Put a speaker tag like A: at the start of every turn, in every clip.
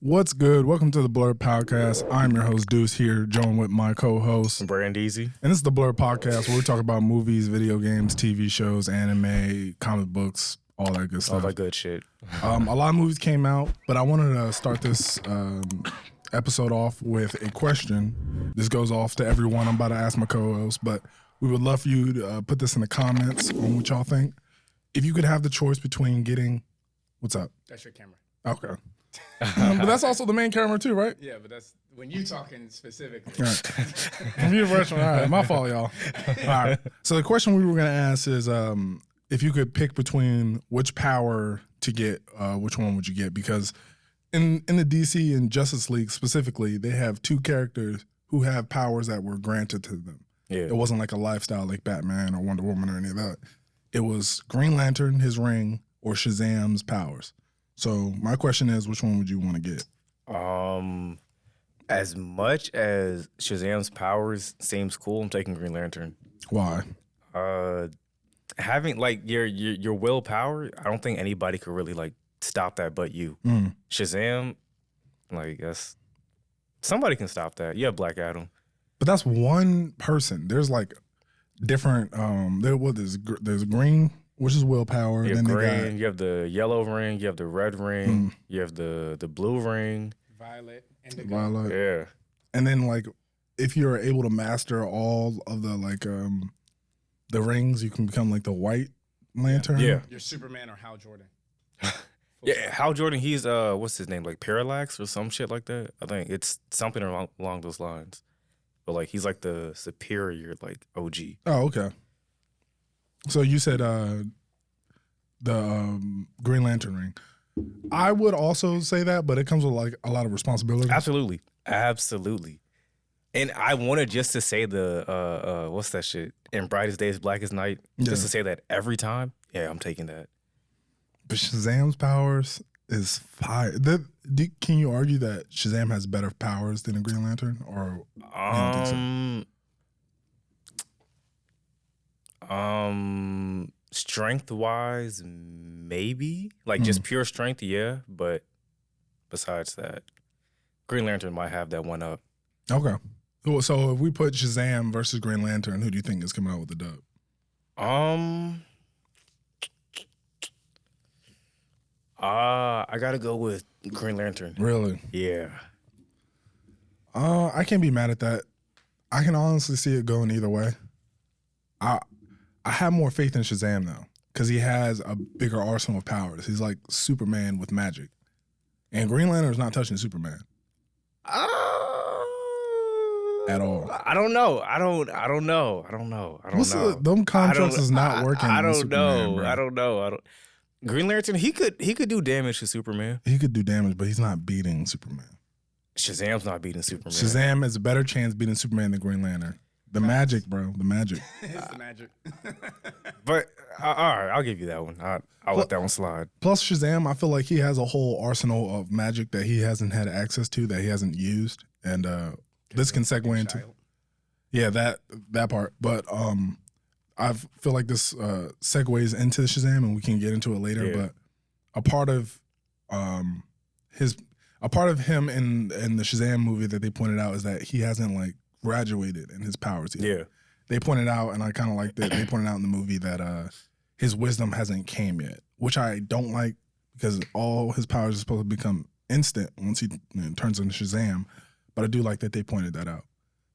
A: What's good? Welcome to the Blerd Podcast. I'm your host, Deuce, here, joined with my co-host,
B: Brand Easy.
A: And this is the Blerd Podcast, where we talk about movies, video games, TV shows, anime, comic books, all that good stuff.
B: All that good shit.
A: A lot of movies came out, but I wanted to start this episode off with a question. This goes off to everyone. I'm about to ask my co-host, but we would love for you to put this in the comments on what y'all think. If you could have the choice between getting... What's up?
C: That's your camera.
A: Okay. But that's also the main camera too, right?
C: Yeah, but that's when you talking specifically.
A: All right. From you, freshman. All right, my fault, y'all. All right. So the question we were going to ask is, if you could pick between which power to get, which one would you get? Because in the DC and Justice League specifically, they have two characters who have powers that were granted to them.
B: Yeah.
A: It wasn't like a lifestyle like Batman or Wonder Woman or any of that. It was Green Lantern, his ring, or Shazam's powers. So my question is, which one would you want to get?
B: As much as Shazam's powers seems cool, I'm taking Green Lantern.
A: Why?
B: Having like your willpower, I don't think anybody could really like stop that but you. Shazam, like that's somebody can stop that. You have Black Adam.
A: But that's one person. There's like different. There's green, which is willpower.
B: You have
A: then
B: green. You have the yellow ring. You have the red ring. You have the blue ring.
C: Violet, indigo.
A: Violet.
B: Yeah.
A: And then like, if you're able to master all of the like the rings, you can become like the White Lantern.
B: Yeah.
C: You're Superman or Hal Jordan.
B: Yeah. Hal Jordan. He's what's his name? Like Parallax or some shit like that. I think it's something along those lines. But like he's like the superior like OG.
A: Oh, okay. So you said the Green Lantern ring. I would also say that, but it comes with like a lot of responsibility.
B: Absolutely. And I wanted just to say the what's that shit? In Brightest Days, Blackest Night. Just to say that every time. Yeah, I'm taking that.
A: But Shazam's powers is fire. Can you argue that Shazam has better powers than a Green Lantern, or you don't think so?
B: Strength wise, maybe like just pure strength, yeah. But besides that, Green Lantern might have that one up.
A: Okay. So if we put Shazam versus Green Lantern, who do you think is coming out with the dub?
B: I gotta go with Green Lantern.
A: Really?
B: Yeah.
A: I can't be mad at that. I can honestly see it going either way. I have more faith in Shazam though, because he has a bigger arsenal of powers. He's like Superman with magic, and Green Lantern's not touching Superman at all.
B: I don't know.
A: Them contracts is not working.
B: I don't
A: Superman,
B: know.
A: bro.
B: I don't know. Green Lantern, he could do damage to Superman.
A: He could do damage, but he's not beating Superman.
B: Shazam's not beating Superman.
A: Shazam has a better chance beating Superman than Green Lantern. The magic, bro. The magic.
C: It's the magic.
B: But all right, I'll give you that one. I'll let that one slide.
A: Plus Shazam, I feel like he has a whole arsenal of magic that he hasn't had access to, that he hasn't used, and this can segue into that part. But I feel like this segues into Shazam, and we can get into it later.
B: Yeah.
A: But a part of him in the Shazam movie that they pointed out is that he hasn't like graduated in his powers yet.
B: Yeah.
A: They pointed out, and I kind of like that. They pointed out in the movie that his wisdom hasn't came yet, which I don't like, because all his powers are supposed to become instant once he turns into Shazam. But I do like that they pointed that out,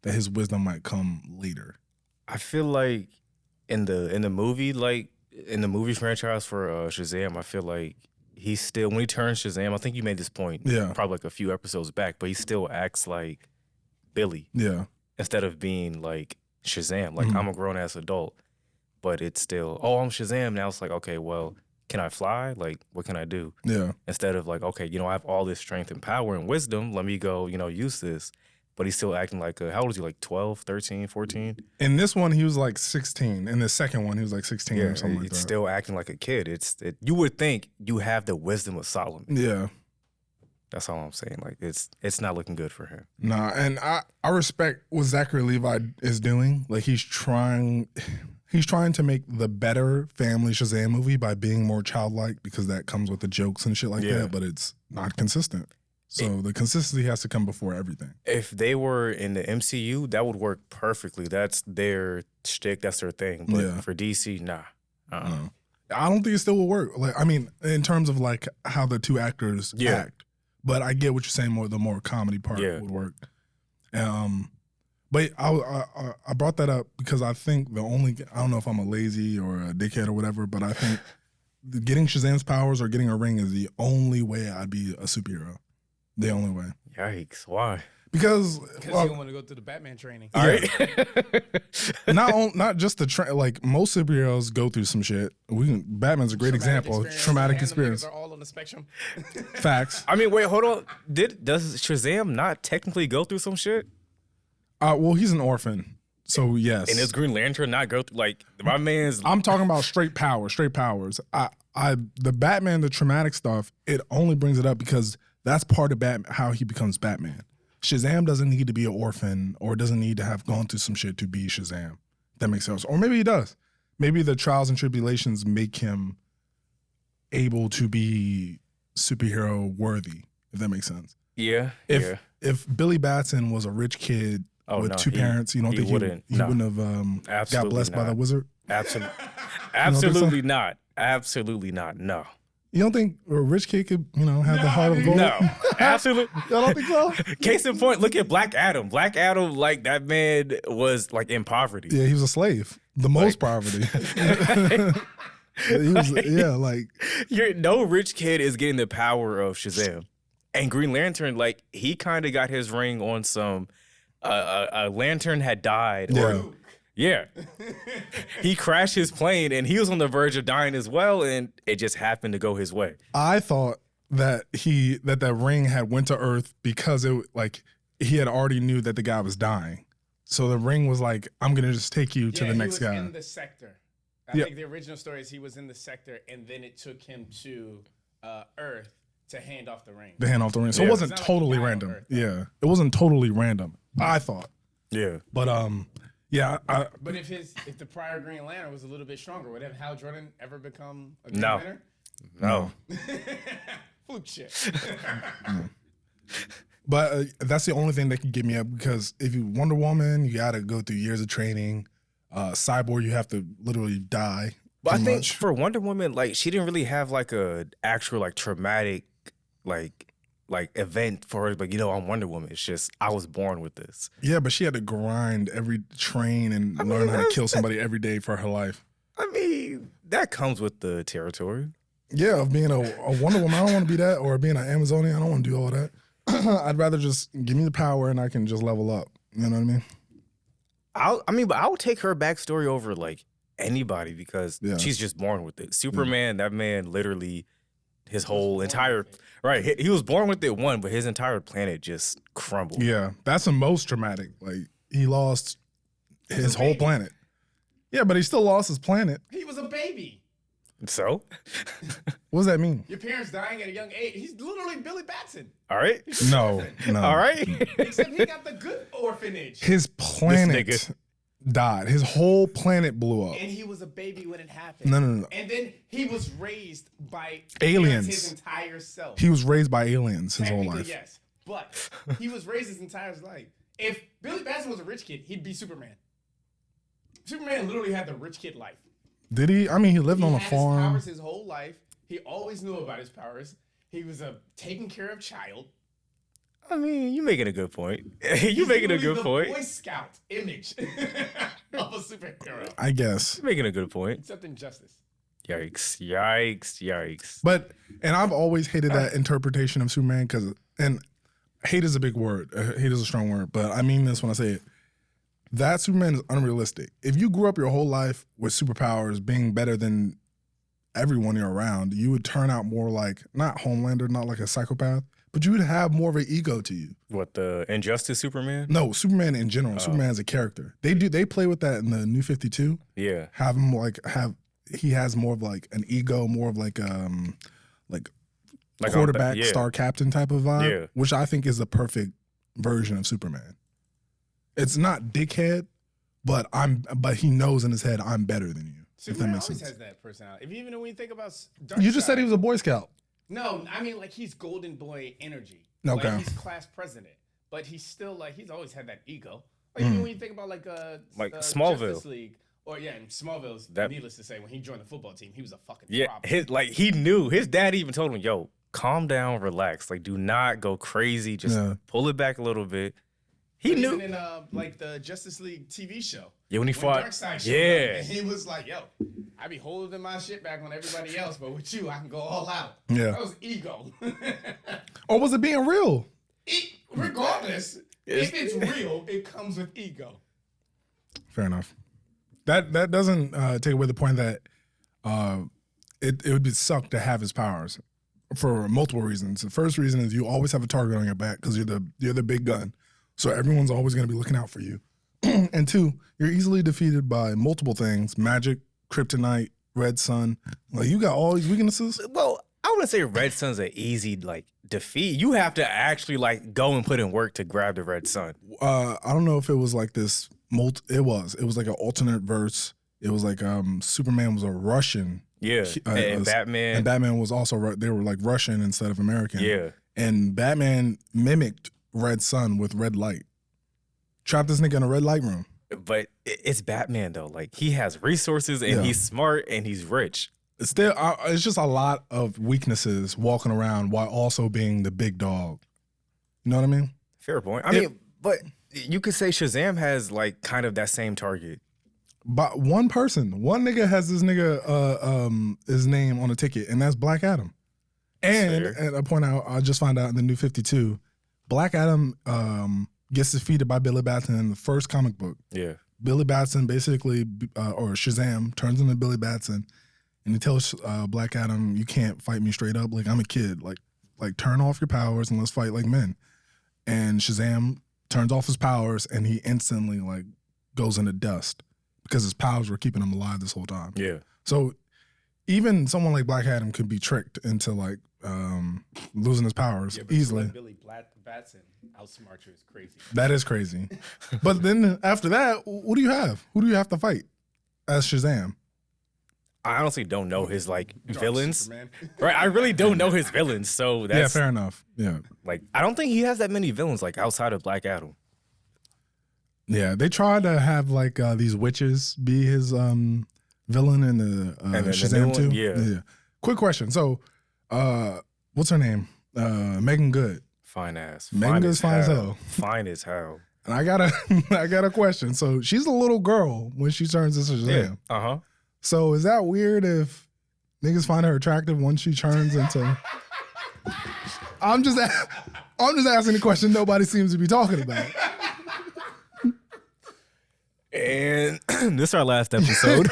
A: that his wisdom might come later.
B: I feel like in the movie, like in the movie franchise for Shazam, I feel like he's still, when he turns Shazam, I think you made this point probably like a few episodes back, but he still acts like Billy.
A: Yeah.
B: Instead of being like Shazam. Like I'm a grown ass adult, but it's still, oh, I'm Shazam. Now it's like, okay, well, can I fly? Like, what can I do?
A: Yeah.
B: Instead of like, okay, I have all this strength and power and wisdom. Let me go, use this. But he's still acting like, how old is he? Like 12, 13, 14?
A: In this one, he was like 16. In the second one, he was like 16 or something like that.
B: It's still acting like a kid. You would think you have the wisdom of Solomon.
A: Yeah.
B: That's all I'm saying. Like, it's not looking good for him.
A: Nah, and I respect what Zachary Levi is doing. Like, he's trying to make the better family Shazam movie by being more childlike, because that comes with the jokes and shit like that, but it's not consistent. So the consistency has to come before everything.
B: If they were in the MCU, that would work perfectly. That's their shtick. That's their thing. But for DC, nah.
A: No. I don't think it still will work. Like, I mean, in terms of like how the two actors act. But I get what you're saying. The more comedy part would work. But I brought that up because I think I don't know if I'm a lazy or a dickhead or whatever, but I think getting Shazam's powers or getting a ring is the only way I'd be a superhero. The only way.
B: Yikes! Why?
A: Because
C: you don't want to go through the Batman training.
B: All right.
A: not just the like most superheroes go through some shit. Batman's a great example. Traumatic experience.
C: Are all on the spectrum.
A: Facts.
B: I mean, wait, hold on. Does Shazam not technically go through some shit?
A: Well, he's an orphan, so yes.
B: And does Green Lantern not go through like my man's?
A: I'm talking about straight powers. The Batman, the traumatic stuff. It only brings it up because that's part of how he becomes Batman. Shazam doesn't need to be an orphan or doesn't need to have gone through some shit to be Shazam. That makes sense. Or maybe he does. Maybe the trials and tribulations make him able to be superhero worthy, if that makes sense.
B: Yeah.
A: If Billy Batson was a rich kid with two parents, you don't think he wouldn't have got blessed by the wizard?
B: Absolutely not. Absolutely not. No.
A: You don't think a rich kid could, have the heart of gold?
B: No, absolutely.
A: Y'all don't think so?
B: Case in point, look at Black Adam. Black Adam, like that man was like in poverty.
A: Yeah, he was a slave. The most poverty. He was,
B: no rich kid is getting the power of Shazam. And Green Lantern, like he kind of got his ring on some. A lantern had died. Yeah. He crashed his plane and he was on the verge of dying as well, and it just happened to go his way.
A: I thought that that ring had went to Earth because he had already knew that the guy was dying. So the ring was like, I'm gonna just take you to the next guy.
C: He was in the sector. I think the original story is he was in the sector and then it took him to Earth to hand off the ring.
A: So it wasn't totally random. It wasn't totally random. I thought.
B: Yeah.
A: But
C: but if the prior Green Lantern was a little bit stronger, would Hal Jordan ever become a Green Lantern?
B: No.
C: Fluke shit.
A: But that's the only thing that can get me up, because if you Wonder Woman, you got to go through years of training. Cyborg, you have to literally die.
B: But I think for Wonder Woman, like she didn't really have like a actual like traumatic like event for her. Like, I'm Wonder Woman. It's just I was born with this.
A: Yeah, but she had to train and learn how to kill somebody every day for her life.
B: I mean, that comes with the territory.
A: Yeah, of being a Wonder Woman, I don't want to be that, or being an Amazonian, I don't want to do all that. I'd rather just give me the power and I can just level up. You know what I mean?
B: But I would take her backstory over like anybody because she's just born with it. Superman, that man literally, his whole entire he was born with it, but his entire planet just crumbled.
A: Yeah, that's the most traumatic. Like he lost his whole planet. Yeah, but he still lost his planet.
C: He was a baby.
B: So?
A: What does that mean?
C: Your parents dying at a young age. He's literally Billy Batson.
B: All right.
A: No.
B: All right.
C: Except he got the good orphanage.
A: His planet died. His whole planet blew up.
C: And he was a baby when it happened.
A: No.
C: And then he was raised by
A: aliens.
C: His entire self.
A: He was raised by aliens his whole life.
C: Yes. But he was raised his entire life. If Billy Batson was a rich kid, he'd be Superman. Superman literally had the rich kid life.
A: Did he? I mean, he lived on a farm.
C: He had his powers his whole life. He always knew about his powers. He was a taken care of child.
B: I mean, you're making a good point. You're making a good point.
C: Boy Scout image of a superhero.
A: I guess.
B: You're making a good point.
C: Except injustice.
B: Yikes.
A: But, and I've always hated that interpretation of Superman and hate is a big word. Hate is a strong word, but I mean this when I say it. That Superman is unrealistic. If you grew up your whole life with superpowers being better than everyone you're around, you would turn out more like, not Homelander, not like a psychopath, but you would have more of an ego to you.
B: What, the Injustice Superman?
A: No, Superman in general. Superman as a character. They play with that in the New 52.
B: Yeah.
A: He has more of like an ego, more of like quarterback, star captain type of vibe, which I think is the perfect version of Superman. It's not dickhead, but he knows in his head I'm better than you.
C: Superman always has that personality. Even when you think about Dark
A: You just said he was a Boy Scout.
C: No, I mean like he's Golden Boy energy.
A: Okay.
C: Like, he's class president, but he's still like he's always had that ego. Like even when you think about like
B: Smallville.
C: Justice League, or in Smallville's. Needless to say, when he joined the football team, he was a fucking problem.
B: He knew his dad even told him, "Yo, calm down, relax. Like, do not go crazy. Just pull it back a little bit." He knew.
C: Even in like the Justice League TV show.
B: Yeah, when he fought.
C: Darkseid showed up, and he was like, "Yo, I be holding my shit back on everybody else, but with you, I can go all out."
A: Yeah,
C: that was ego.
A: Or was it being real?
C: Regardless, if it's real, it comes with ego.
A: Fair enough. That doesn't take away the point that it would be suck to have his powers for multiple reasons. The first reason is you always have a target on your back because you're the big gun. So everyone's always going to be looking out for you. And two, you're easily defeated by multiple things: magic, kryptonite, red sun. Like, you got all these weaknesses.
B: Well, I wouldn't say red sun's an easy defeat. You have to actually go and put in work to grab the red sun.
A: I don't know if it was like this. It was like an alternate verse. It was like Superman was a Russian.
B: Yeah, and Batman.
A: And Batman was also, they were like Russian instead of American.
B: Yeah.
A: And Batman mimicked Red Sun with red light. Trapped this nigga in a red light room.
B: But it's Batman though. Like, he has resources and he's smart and he's rich.
A: It's just a lot of weaknesses walking around while also being the big dog. You know what I mean?
B: Fair point. I mean, but you could say Shazam has kind of that same target.
A: But one nigga has this nigga his name on a ticket, and that's Black Adam. And at a point I just found out in the New 52, Black Adam gets defeated by Billy Batson in the first comic book.
B: Yeah.
A: Billy Batson basically, or Shazam, turns into Billy Batson, and he tells Black Adam, "You can't fight me straight up. Like, I'm a kid. Like turn off your powers and let's fight like men." And Shazam turns off his powers, and he instantly goes into dust because his powers were keeping him alive this whole time.
B: Yeah.
A: So even someone like Black Adam could be tricked into losing his powers easily.
C: Billy Batson outsmart you is crazy.
A: That is crazy. But then after that, what do you have? Who do you have to fight as Shazam?
B: I honestly don't know his villains.
C: Superman.
B: Right? I really don't know his villains. So that's
A: fair enough. Yeah.
B: I don't think he has that many villains outside of Black Adam.
A: Yeah, they tried to have these witches be his villain in the Shazam 2.
B: Yeah.
A: Quick question. So, what's her name? Megan Good.
B: Fine ass.
A: Megan Good's fine as hell.
B: Fine as hell.
A: And I got a question. So she's a little girl when she turns into Shazam.
B: Yeah. Uh-huh.
A: So is that weird if niggas find her attractive once she turns into? I'm just asking the question nobody seems to be talking about.
B: And this is our last episode.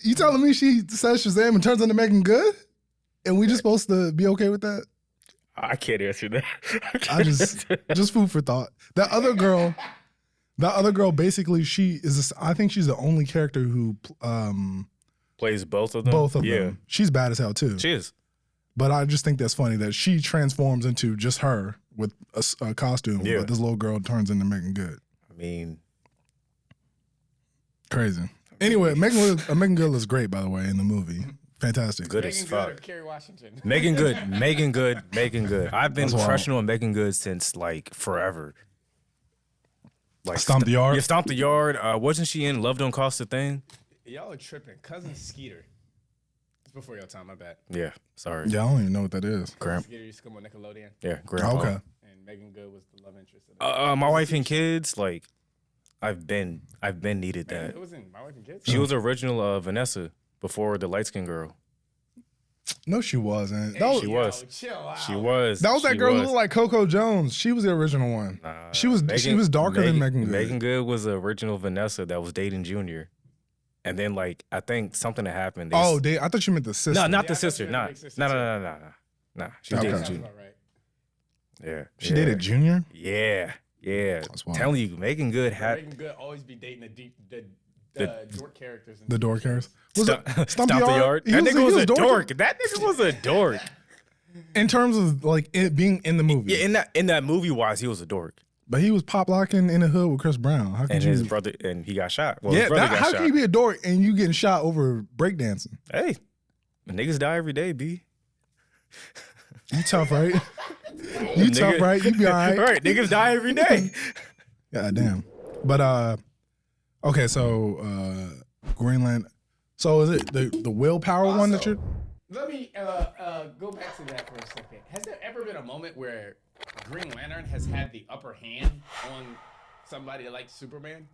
A: You telling me she says Shazam and turns into Megan Good? And we just supposed to be okay with that?
B: I can't answer that.
A: I just food for thought. That other girl basically I think she's the only character who
B: plays both of them.
A: Both of them. She's bad as hell too.
B: She is.
A: But I just think that's funny that she transforms into just her with a costume, but this little girl turns into Megan Good.
B: I mean,
A: crazy. Anyway, Megan Good looks great, by the way, in the movie. Fantastic.
B: Good as fuck.
C: Good or Kerry Washington.
B: Megan Good. I've been crushing on Megan Good since forever.
A: Stomp the Yard?
B: Yeah, Stomp the Yard. Wasn't she in Love Don't Cost a Thing?
C: Y'all are tripping. Cousin Skeeter. It's before your time, my bad.
B: Yeah, sorry.
A: Yeah, I don't even know what that is.
C: Skeeter used to come on Nickelodeon.
B: Yeah, Grandpa.
A: Okay.
C: And Megan Good was the love interest.
B: My Wife and Kids, I've been needed that.
C: It was in My Wife and Kids?
B: She was original Vanessa before the light-skinned girl.
A: No, she wasn't.
B: She was.
C: Chill out.
B: She was.
A: That was that girl who looked like Coco Jones. She was the original one.
B: Nah,
A: she was darker than Megan Good.
B: Megan Good was the original Vanessa that was dating Junior. And then I think something had happened.
A: I thought you meant the sister.
B: No, not the sister. No. She dated Junior. Yeah.
A: She dated Junior?
B: Yeah. Telling you, Megan Good
C: always be dating the dork characters.
A: The dork characters?
B: Stomp the Yard? That nigga was a dork. That nigga was a dork.
A: In terms of it being in the movie.
B: Yeah, in that movie wise, he was a dork.
A: But he was pop locking in the hood with Chris Brown. How could
B: his brother, and he got shot. Well,
A: his brother got shot. How can you be a dork and you getting shot over breakdancing?
B: Hey, niggas die every day, B.
A: You tough, right? You tough, right? You be all right.
B: Right, niggas die every day.
A: God damn. But okay, so Greenland. So is it the willpower one that you're?
C: Let me go back to that for a second. Has there ever been a moment where Green Lantern has had the upper hand on somebody like Superman?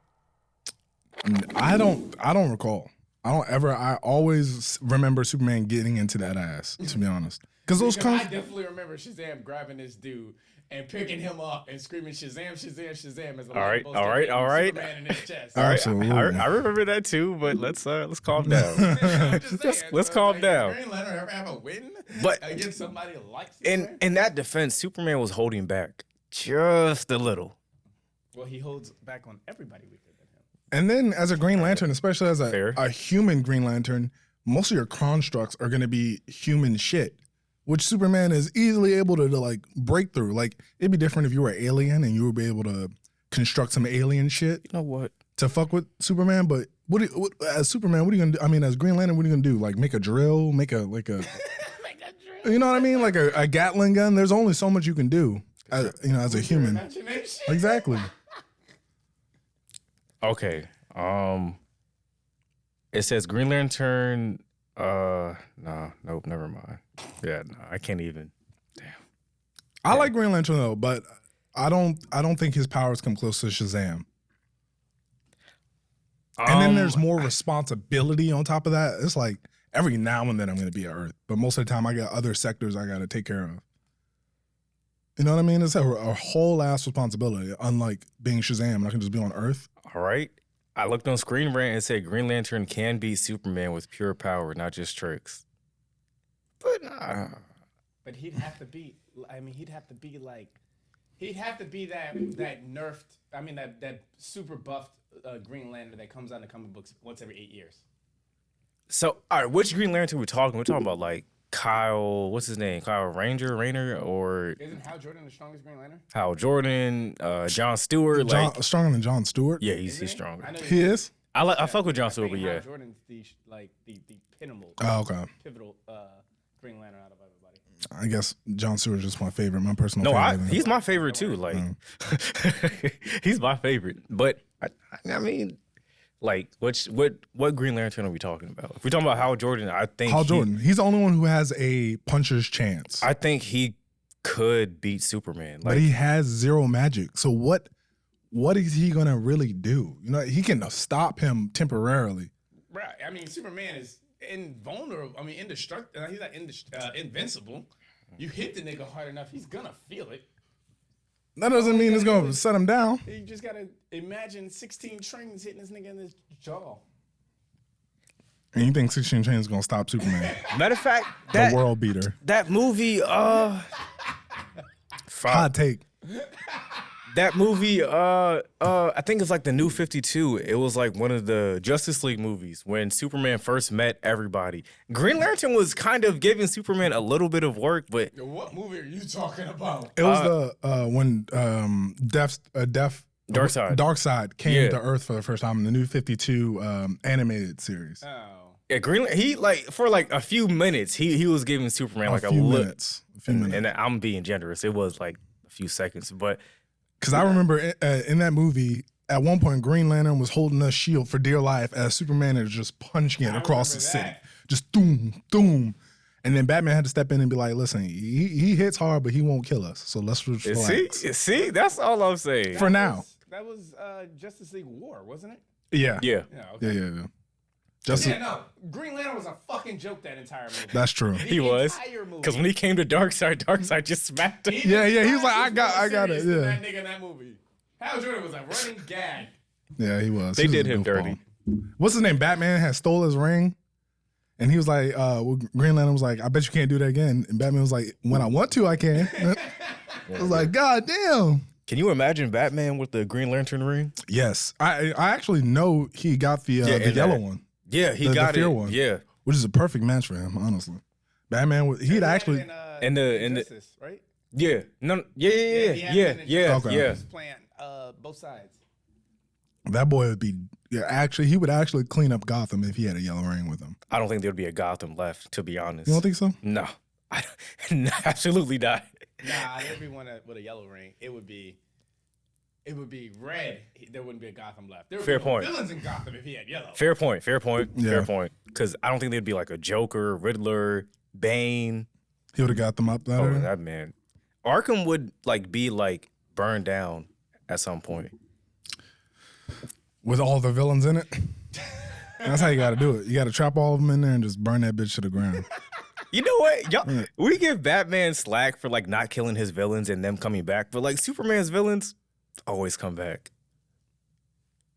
A: I don't recall. I always remember Superman getting into that ass, to be honest. Because
C: I definitely remember Shazam grabbing this dude and picking him up and screaming Shazam, Shazam, Shazam as a
B: all right.
C: Superman in his chest.
A: Absolutely.
B: I remember that too, but let's calm down. let's calm down.
C: Green Lantern ever have a win against somebody like
B: Superman? In that defense, Superman was holding back just a little.
C: Well, he holds back on everybody weaker than him.
A: And then as a Green Lantern, especially as a human Green Lantern, most of your constructs are going to be human shit, which Superman is easily able to like break through. Like, it'd be different if you were an alien and you would be able to construct some alien shit.
B: You know what?
A: To fuck with Superman, but as Superman, what are you gonna do? I mean, as Green Lantern, what are you gonna do? Like, make a drill, make a
C: Make a drill.
A: You know what I mean? Like a Gatling gun. There's only so much you can do, as a human. Exactly.
B: Okay. It says Green Lantern. Nope, never mind. Yeah, no, I can't even. Damn.
A: I like Green Lantern though, but I don't think his powers come close to Shazam. And then there's more responsibility on top of that. It's like every now and then I'm going to be at Earth, but most of the time I got other sectors I got to take care of. You know what I mean? It's a whole ass responsibility. Unlike being Shazam, I can just be on Earth.
B: All right. I looked on Screen Rant and said Green Lantern can beat Superman with pure power, not just tricks. But nah.
C: But he'd have to be. I mean, he'd have to be that nerfed. I mean, that super buffed Green Lantern that comes out in the comic books once every 8 years.
B: So, all right, which Green Lantern we're talking? We're talking about like Kyle. What's his name? Kyle Rayner, or
C: isn't Hal Jordan the strongest Green Lantern?
B: Hal Jordan, John Stewart,
A: stronger than John Stewart.
B: Yeah, he's stronger.
A: He is.
B: I fuck with John Stewart, but yeah.
C: Hal Jordan's the pivotal.
A: Oh, okay.
C: Pivotal Green Lantern out of everybody.
A: I guess John Stewart's just my favorite, my personal favorite.
B: He's my favorite too. Like, he's my favorite. But I mean, like, what Green Lantern are we talking about? If we're talking about Hal Jordan, I think
A: Jordan. He's the only one who has a puncher's chance.
B: I think he could beat Superman.
A: But he has zero magic. So what is he gonna really do? You know, he can stop him temporarily.
C: Right. I mean, Superman is invulnerable. I mean, indestructible. He's not invincible. You hit the nigga hard enough, he's gonna feel it.
A: That doesn't mean it's gonna set him down.
C: You just gotta imagine 16 trains hitting this nigga in his jaw.
A: And you think 16 Chains is gonna stop Superman?
B: Matter of fact,
A: the world beater.
B: That movie,
A: hot take.
B: That movie, I think it's like the New 52. It was like one of the Justice League movies when Superman first met everybody. Green Lantern was kind of giving Superman a little bit of work, but
C: what movie are you talking about?
A: It was when Darkseid came to Earth for the first time in the New 52 animated series.
C: Oh.
B: Yeah, he for like a few minutes, he was giving Superman like a few minutes. And I'm being generous. It was like a few seconds, but.
A: Because I remember in that movie, at one point, Green Lantern was holding a shield for dear life as Superman is just punching it across the city. Just doom, doom. And then Batman had to step in and be like, listen, he hits hard, but he won't kill us. So let's just relax.
B: See, that's all I'm saying.
A: For now.
C: That was Justice League War, wasn't it?
A: Yeah.
B: Yeah.
A: Yeah.
C: Green Lantern was a fucking joke that entire movie.
A: That's true.
B: He was. Because when he came to Darkseid just smacked him.
A: Yeah. He was like, I got it. Yeah.
C: That nigga in that movie. Hal Jordan was a running gag.
A: Yeah, he was.
B: They did him dirty.
A: What's his name? Batman had stole his ring. And he was like, Green Lantern was like, I bet you can't do that again. And Batman was like, when I want to, I can. I was like, God damn.
B: Can you imagine Batman with the Green Lantern ring?
A: Yes. I actually know he got the yellow one.
B: Yeah, he got
A: the fear
B: it.
A: One,
B: yeah,
A: which is a perfect match for him, honestly. Batman, he'd actually
C: in the right?
B: Yeah, no, yeah.
C: Okay. Yeah. He's playing both sides.
A: That boy would be he would actually clean up Gotham if he had a yellow ring with him.
B: I don't think there'd be a Gotham left, to be honest.
A: You don't think so?
B: No, Absolutely not.
C: Nah, everyone with a yellow ring, it would be red. There wouldn't be a Gotham left. There would
B: Fair
C: be
B: point.
C: no villains in Gotham if he had yellow.
B: Fair point. Fair
A: Yeah.
B: point. Because I don't think there'd be like a Joker, Riddler, Bane.
A: He would have got them up there.
B: Oh, that man. Arkham would like be like burned down at some point.
A: With all the villains in it. That's how you got to do it. You got to trap all of them in there and just burn that bitch to the ground.
B: You know what? Y'all, we give Batman slack for like not killing his villains and them coming back, but like Superman's villains always come back.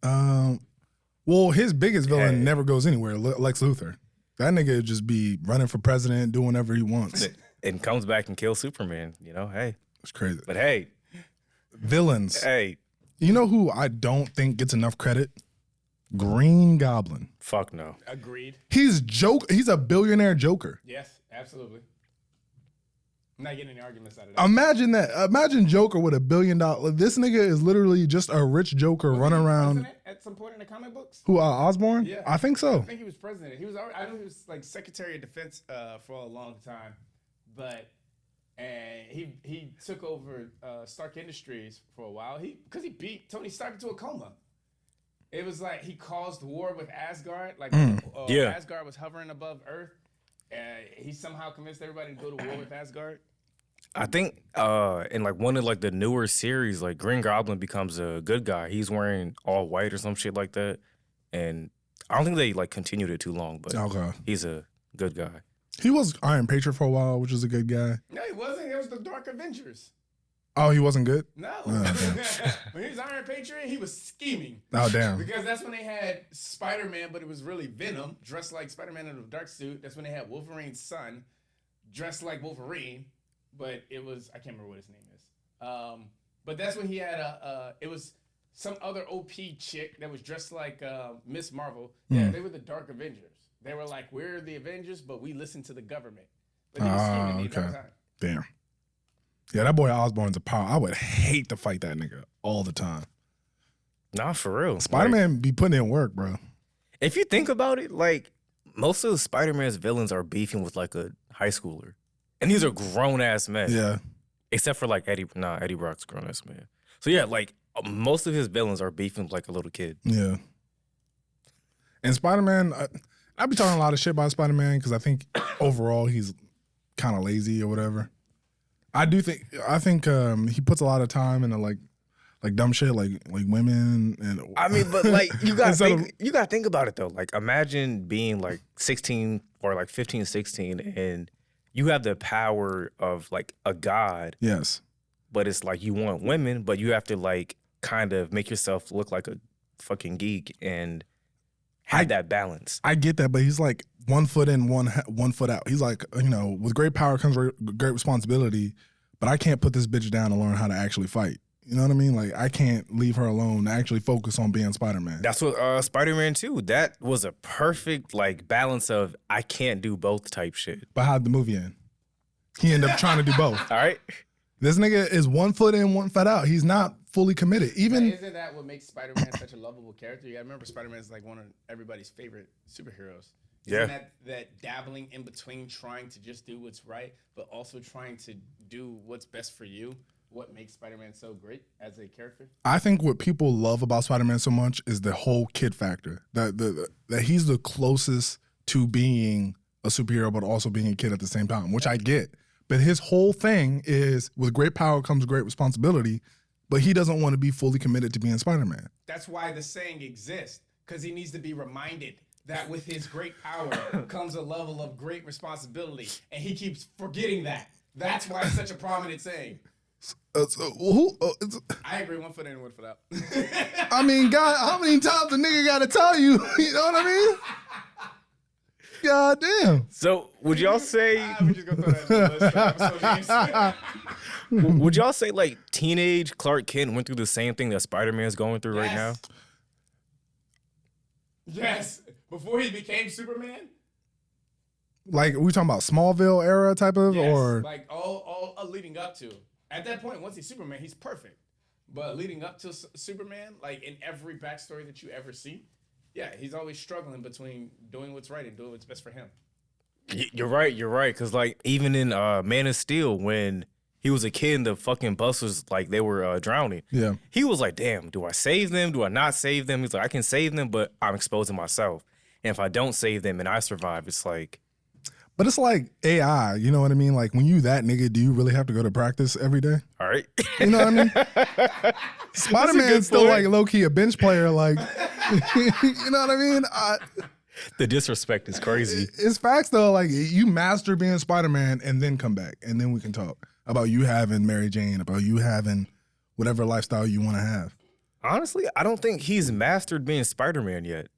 A: Well, his biggest villain never goes anywhere. Lex Luthor. That nigga would just be running for president, doing whatever he wants.
B: And comes back and kills Superman. You know, hey.
A: It's crazy.
B: But hey.
A: Villains.
B: Hey.
A: You know who I don't think gets enough credit? Green Goblin.
B: Fuck no.
C: Agreed.
A: He's a billionaire Joker.
C: Yes, absolutely. I'm not getting any arguments out of that.
A: Imagine that. Imagine Joker with $1 billion. This nigga is literally just a rich Joker running around.
C: President at some point in the comic books?
A: Who, Osborn?
C: Yeah.
A: I think so.
C: I think he was president. He was. I know he was like Secretary of Defense for a long time, but he took over Stark Industries for a while. Because he beat Tony Stark into a coma. It was like he caused war with Asgard. Like Asgard was hovering above Earth. He somehow convinced everybody to go to war with Asgard.
B: I think in like one of like the newer series, like Green Goblin becomes a good guy. He's wearing all white or some shit like that, and I don't think they like continued it too long. But he's a good guy.
A: He was Iron Patriot for a while, which was a good guy.
C: No, he wasn't. It was the Dark Avengers.
A: Oh, he wasn't good?
C: No. When he was Iron Patriot, he was scheming.
A: Oh, damn.
C: Because that's when they had Spider-Man, but it was really Venom, dressed like Spider-Man in a dark suit. That's when they had Wolverine's son, dressed like Wolverine, but it was, I can't remember what his name is. But that's when he had it was some other OP chick that was dressed like Miss Marvel. Yeah, they were the Dark Avengers. They were like, we're the Avengers, but we listen to the government. But he was scheming the entire time.
A: Damn. Yeah, that boy Osborn's a power. I would hate to fight that nigga all the time.
B: Nah, for real.
A: Spider-Man be putting in work, bro.
B: If you think about it, like most of Spider-Man's villains are beefing with like a high schooler. And these are grown-ass men.
A: Yeah. Except
B: for like Eddie Brock's grown-ass man. So yeah, like most of his villains are beefing with like a little kid.
A: Yeah. And Spider-Man, I be talking a lot of shit about Spider-Man because I think overall he's kind of lazy or whatever. I think he puts a lot of time into like dumb shit like women and
B: I mean, but like you gotta think about it though. Like imagine being like 16 or like 15, 16 and you have the power of like a god.
A: Yes.
B: But it's like you want women, but you have to like kind of make yourself look like a fucking geek and have that balance.
A: I get that, but he's like 1 foot in, one foot out. He's like, with great power comes great responsibility, but I can't put this bitch down and learn how to actually fight. You know what I mean? Like, I can't leave her alone to actually focus on being Spider-Man.
B: That's what Spider-Man 2, that was a perfect like balance of I can't do both type shit.
A: But how'd the movie end? He ended up trying to do both.
B: All right.
A: This nigga is 1 foot in, 1 foot out. He's not fully committed.
C: Isn't that what makes Spider-Man such a lovable character? You gotta remember Spider-Man is like one of everybody's favorite superheroes.
B: Yeah.
C: Isn't that dabbling in between trying to just do what's right, but also trying to do what's best for you? What makes Spider-Man so great as a character?
A: I think what people love about Spider-Man so much is the whole kid factor. That he's the closest to being a superhero, but also being a kid at the same time, which I get. But his whole thing is with great power comes great responsibility, but he doesn't want to be fully committed to being Spider-Man.
C: That's why the saying exists, because he needs to be reminded that with his great power comes a level of great responsibility, and he keeps forgetting that. That's why it's such a prominent saying. I agree, 1 foot in, 1 foot out.
A: I mean, God, how many times a nigga got to tell you? You know what I mean? God damn.
B: So would y'all say?
C: We just gonna throw that in the list.
B: Would y'all say like teenage Clark Kent went through the same thing that Spider-Man's going through right now?
C: Yes. Before he became Superman.
A: Like we talking about Smallville era type of, or
C: like all leading up to. At that point, once he's Superman, he's perfect. But leading up to Superman, like in every backstory that you ever see, yeah, he's always struggling between doing what's right and doing what's best for him.
B: You're right. You're right. Because like even in Man of Steel, when he was a kid and the fucking bus was like they were drowning.
A: Yeah.
B: He was like, damn, do I save them? Do I not save them? He's like, I can save them, but I'm exposing myself. And if I don't save them and I survive, it's like.
A: But it's like AI, you know what I mean? Like when you that nigga, do you really have to go to practice every day?
B: All right.
A: You know what I mean? Spider-Man's still like low-key a bench player, like, you know what I mean?
B: The disrespect is crazy.
A: It's facts though. Like you master being Spider-Man and then come back and then we can talk about you having Mary Jane, about you having whatever lifestyle you want to have.
B: Honestly, I don't think he's mastered being Spider-Man yet.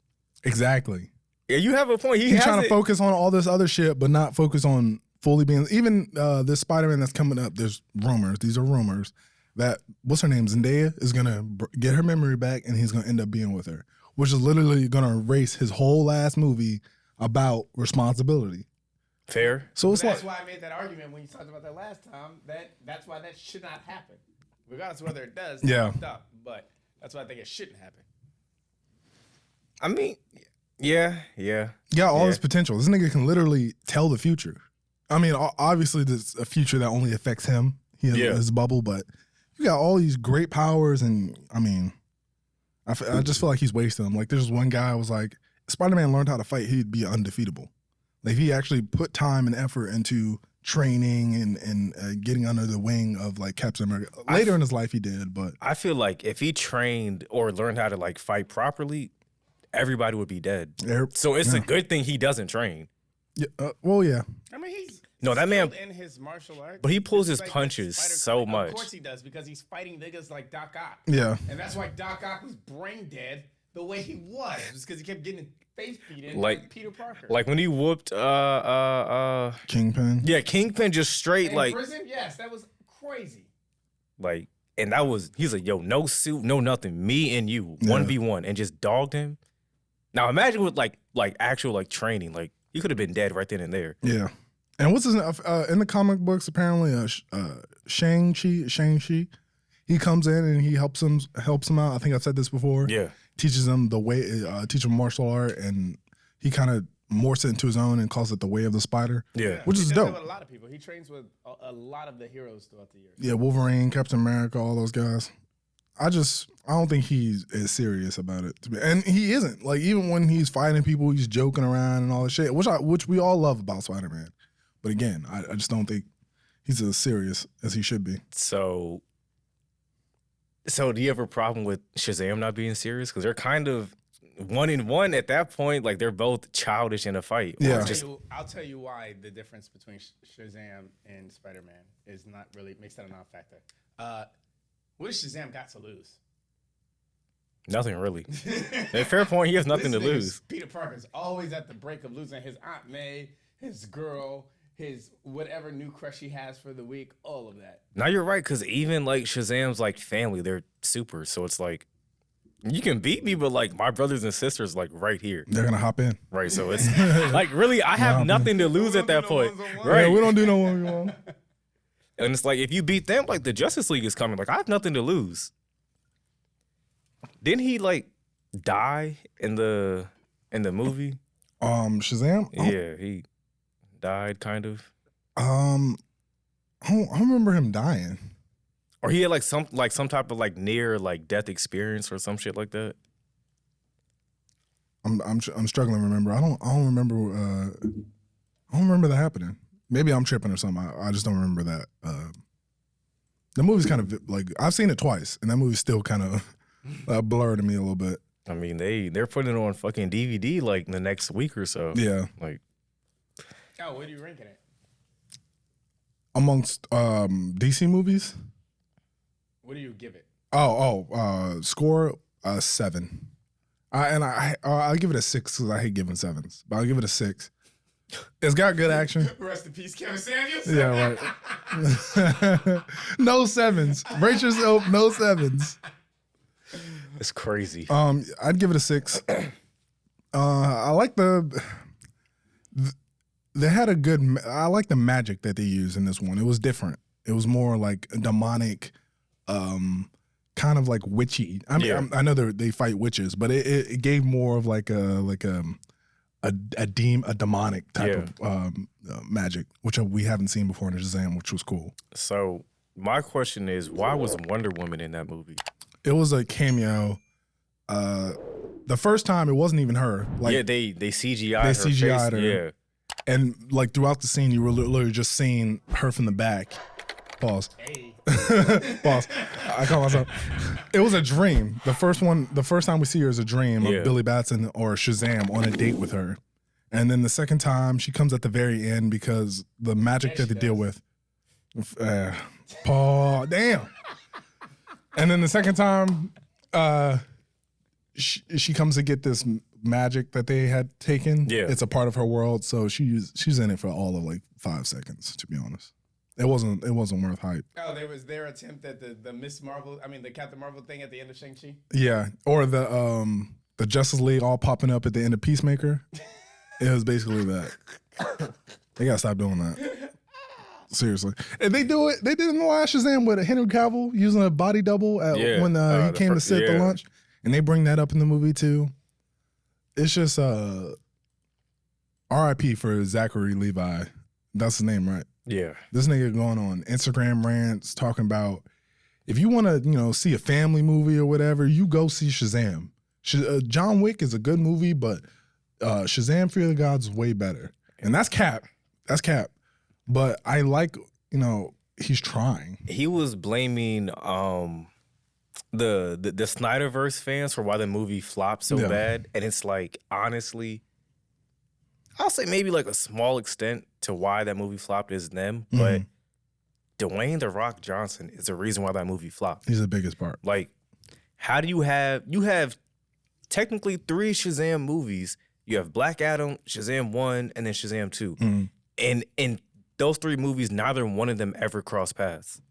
A: Exactly.
B: Yeah, you have a point.
A: He's trying to focus on all this other shit, but not focus on fully being. Even this Spider-Man that's coming up, there's rumors. These are rumors that what's her name, Zendaya, is gonna get her memory back, and he's gonna end up being with her, which is literally gonna erase his whole last movie about responsibility.
B: Fair.
A: So it's
C: that's why I made that argument when you talked about that last time. That's why that should not happen, regardless of whether it does.
A: Yeah.
C: But that's why I think it shouldn't happen.
B: I mean. Yeah.
A: Got all this potential. This nigga can literally tell the future. I mean, obviously, there's a future that only affects him. He has his bubble, but you got all these great powers, and I mean, I just feel like he's wasting them. Like, there's one guy was like, Spider-Man learned how to fight, he'd be undefeatable. Like, he actually put time and effort into training and getting under the wing of like Captain America. Later in his life, he did, but
B: I feel like if he trained or learned how to like fight properly, everybody would be dead. So it's a good thing he doesn't train.
A: Yeah. Well, yeah.
C: I mean, he's
B: that man
C: in his martial arts,
B: but he pulls his punches so much.
C: Of course he does, because he's fighting niggas like Doc Ock.
A: Yeah.
C: And that's why Doc Ock was brain dead the way he was, just because he kept getting face beaten
B: like
C: Peter Parker.
B: Like when he whooped
A: Kingpin.
B: Yeah, Kingpin just straight
C: in
B: like
C: prison. Yes, that was crazy.
B: Like, and that was he's like, yo, no suit, no nothing, me and you 1v1, and just dogged him. Now imagine with like actual like training, like he could have been dead right then and there.
A: Yeah, and what's his in the comic books? Apparently, Shang-Chi, he comes in and he helps him out. I think I've said this before.
B: Yeah,
A: teaches him the way, teach him martial art, and he kind of morphs it into his own and calls it the way of the spider.
B: Yeah,
A: which is dope.
C: With a lot of people, he trains with a lot of the heroes throughout the years.
A: Yeah, Wolverine, Captain America, all those guys. I don't think he's as serious about it, and he isn't. Like even when he's fighting people, he's joking around and all this shit, which we all love about Spider-Man. But again, I just don't think he's as serious as he should be.
B: So do you have a problem with Shazam not being serious? Because they're kind of 1-1 at that point. Like they're both childish in a fight.
A: Yeah,
C: I'll tell you why the difference between Shazam and Spider-Man is not really makes that a non-factor. What has Shazam got to lose?
B: Nothing really. At fair point, he has nothing to lose.
C: Peter Parker's always at the break of losing his Aunt May, his girl, his whatever new crush he has for the week, all of that.
B: Now you're right, because even like Shazam's like family, they're super. So it's like, you can beat me, but like my brothers and sisters like right here.
A: They're gonna hop in.
B: Right. So it's like really, I have nothing to lose at that point.
A: Right. Yeah, we don't do no 1v1.
B: And it's like, if you beat them, like the Justice League is coming. Like I have nothing to lose. Didn't he like die in the movie?
A: Shazam?
B: Yeah, he died kind of.
A: I don't remember him dying.
B: Or he had like some type of like near like death experience or some shit like that.
A: I'm struggling to remember. I don't remember that happening. Maybe I'm tripping or something. I just don't remember that. The movie's kind of like, I've seen it twice, and that movie's still kind of blurred to me a little bit.
B: I mean, they're putting it on fucking DVD like in the next week or so.
A: Yeah.
B: Like.
C: Oh, where do you rank it?
A: Amongst DC movies?
C: What do you give it?
A: Score 7. I'll give it a 6 because I hate giving 7s, but I'll give it a 6. It's got good action.
C: Rest in peace, Kevin Samuels.
A: Yeah, right. No 7s. Brace yourself. No 7s.
B: It's crazy.
A: I'd give it a 6. I like they had a good. I like the magic that they used in this one. It was different. It was more like a demonic, kind of like witchy. I mean, I know they fight witches, but it gave more of like a a demonic type of magic, which we haven't seen before in Shazam, which was cool.
B: So my question is, why was Wonder Woman in that movie?
A: It was a cameo. The first time, it wasn't even her. Like,
B: yeah, they CGI'd her. Yeah.
A: And like throughout the scene, you were literally just seeing her from the back. Pause.
C: Hey.
A: Pause. I call myself. It was a dream. The first time we see her is a dream of Billy Batson or Shazam on a date with her. And then the second time, she comes at the very end because the magic that they deal with. Paul, damn. And then the second time, she comes to get this magic that they had taken. Yeah. It's a part of her world, so she's in it for all of like 5 seconds, to be honest. It wasn't worth hype.
C: Oh, there was their attempt at the Miss Marvel, the Captain Marvel thing at the end of Shang-Chi?
A: Yeah. Or the Justice League all popping up at the end of Peacemaker. It was basically that. They gotta stop doing that. Seriously. And they do it. They did it in the last Shazam with Henry Cavill using a body double when he came to sit at the lunch. And they bring that up in the movie too. It's just R.I.P. for Zachary Levi. That's his name, right?
B: Yeah.
A: This nigga going on Instagram rants talking about if you want to, see a family movie or whatever, you go see Shazam. John Wick is a good movie, but Shazam Fear the Gods is way better. And that's cap. That's cap. But I like, he's trying.
B: He was blaming the Snyderverse fans for why the movie flopped so bad. And it's like, honestly, I'll say maybe like a small extent to why that movie flopped is them. But Dwayne "The Rock" Johnson is the reason why that movie flopped.
A: He's the biggest part.
B: Like, how do you have technically 3 Shazam movies. You have Black Adam, Shazam 1, and then Shazam 2. And in those 3 movies, neither one of them ever cross paths.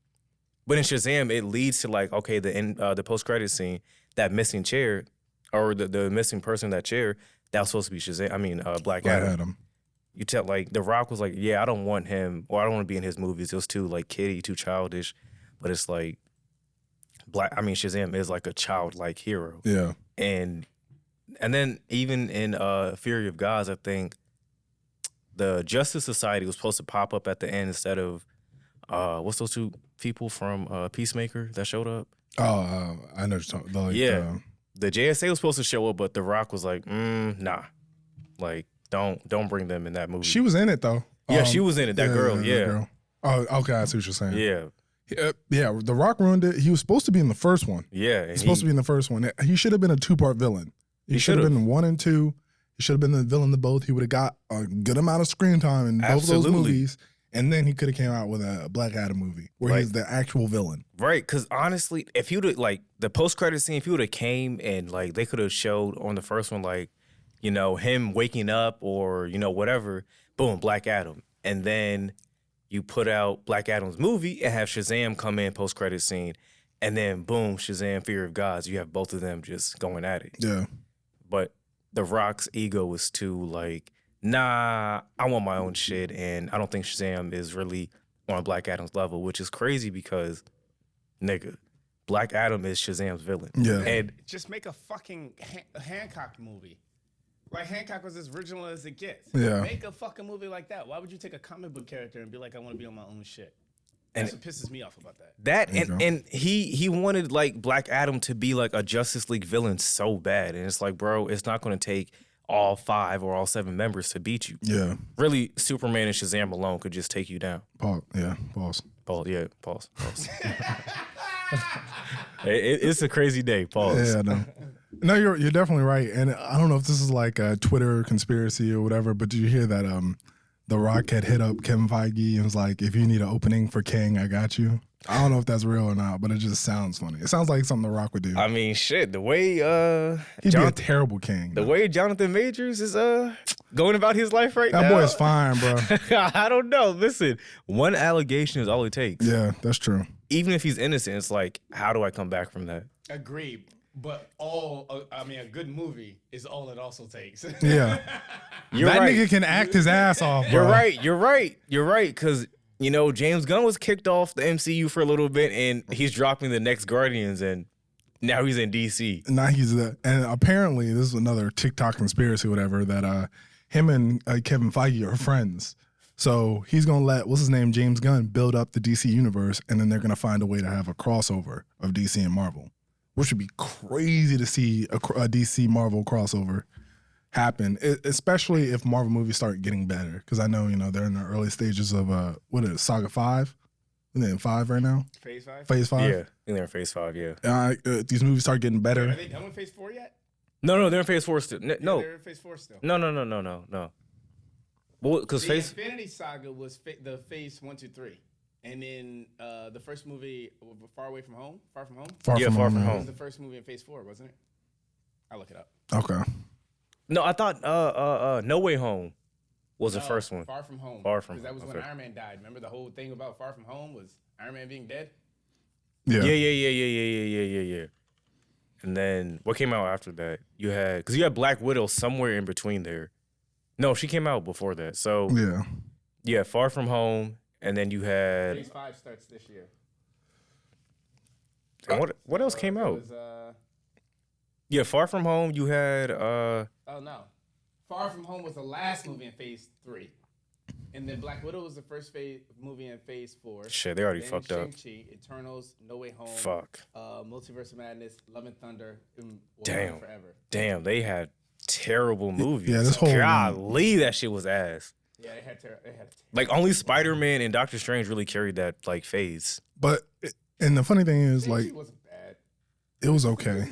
B: But in Shazam, it leads to like, okay, the post-credit scene, that missing chair, or the missing person in that chair, that was supposed to be Shazam. Black Adam. You tell, like, The Rock was like, yeah, I don't want him, or I don't want to be in his movies. It was too like kiddie, too childish. But it's like Shazam is like a childlike hero.
A: Yeah.
B: And then even in Fury of Gods, I think the Justice Society was supposed to pop up at the end instead of what's those 2 people from Peacemaker that showed up?
A: Oh, I know you're talking.
B: The JSA was supposed to show up, but The Rock was like, nah, like don't bring them in that movie.
A: She was in it though.
B: Yeah, she was in it. That girl. Yeah.
A: Girl. Oh, okay. I see what you're saying.
B: Yeah.
A: Yeah. The Rock ruined it. He was supposed to be in the first one.
B: Yeah.
A: He's supposed to be in the first one. He should have been a 2-part villain. He should have been 1 and 2. He should have been the villain to both. He would have got a good amount of screen time in both of those movies. And then he could have came out with a Black Adam movie where he's the actual villain.
B: Right, because honestly, if he would have, like, the post-credit scene, if he would have came and, like, they could have showed on the first one, like, him waking up or, whatever, boom, Black Adam. And then you put out Black Adam's movie and have Shazam come in post-credit scene. And then, boom, Shazam, Fear of Gods. You have both of them just going at it.
A: Yeah.
B: But The Rock's ego was too, like, nah, I want my own shit, and I don't think Shazam is really on Black Adam's level, which is crazy because, nigga, Black Adam is Shazam's villain.
A: Yeah.
C: And just make a fucking Hancock movie. Like, Hancock was as original as it gets.
A: Yeah.
C: Make a fucking movie like that. Why would you take a comic book character and be like, I want to be on my own shit? That's what pisses me off about that.
B: And he wanted, like, Black Adam to be like a Justice League villain so bad, and it's like, bro, it's not going to take all 5 or all 7 members to beat you.
A: Yeah.
B: Really, Superman and Shazam alone could just take you down.
A: Pause. Yeah. Pause.
B: Pause. It's a crazy day. Pause.
A: Yeah, I know. No, you're definitely right. And I don't know if this is like a Twitter conspiracy or whatever, but did you hear that The Rock had hit up Kevin Feige and was like, if you need an opening for King, I got you. I don't know if that's real or not, but it just sounds funny. It sounds like something The Rock would do.
B: I mean, shit, the way
A: he'd be a terrible King.
B: The way Jonathan Majors is going about his life right now.
A: That boy is fine, bro.
B: I don't know. Listen, one allegation is all it takes.
A: Yeah, that's true.
B: Even if he's innocent, it's like, how do I come back from that?
C: Agreed. But a good movie is all it also takes.
A: Yeah. That nigga can act his ass off, bro.
B: You're right. Because, James Gunn was kicked off the MCU for a little bit, and he's dropping the next Guardians, and now he's in DC.
A: Now and apparently, this is another TikTok conspiracy or whatever, that him and Kevin Feige are friends. So he's going to let, what's his name, James Gunn, build up the DC universe, and then they're going to find a way to have a crossover of DC and Marvel, which would be crazy to see a DC Marvel crossover happen, especially if Marvel movies start getting better. Because I know, they're in the early stages of, what is it, Saga 5? And then 5 right now?
C: Phase 5?
A: Phase 5?
B: Yeah, they're in Phase 5, yeah.
A: These movies start getting better.
C: Are they done with Phase 4 yet?
B: No, they're in Phase 4 still. No.
C: They're in Phase 4 still.
B: No. Well, because
C: the
B: Phase...
C: Infinity Saga was the Phase 1, 2, 3. And then the first movie, Far From Home?
B: Far From Home.
C: Was the first movie in Phase 4, wasn't it? I'll look it up.
A: Okay.
B: No, I thought No Way Home was the first one.
C: Far From Home.
B: Far From
C: Because that was
B: okay.
C: when Iron Man died. Remember the whole thing about Far From Home was Iron Man being dead?
B: Yeah. And then what came out after that? You had Black Widow somewhere in between there. No, she came out before that. So yeah, Far From Home, and then you had
C: Phase 5 starts this year.
B: And what else came out? Yeah, Far From Home. You had
C: oh no, Far From Home was the last movie in Phase 3, and then Black Widow was the first movie in Phase 4.
B: Shit, they already
C: then
B: fucked up.
C: Shang-Chi, Eternals, No Way Home.
B: Fuck.
C: Multiverse of Madness, Love and Thunder, and
B: Damn.
C: Forever.
B: Damn, they had terrible movies.
A: Yeah, this whole
B: golly, that shit was ass.
C: Yeah, they had
B: like only Spider-Man and Doctor Strange really carried that like phase.
A: But and the funny thing is, like,
C: it wasn't bad.
A: It was okay.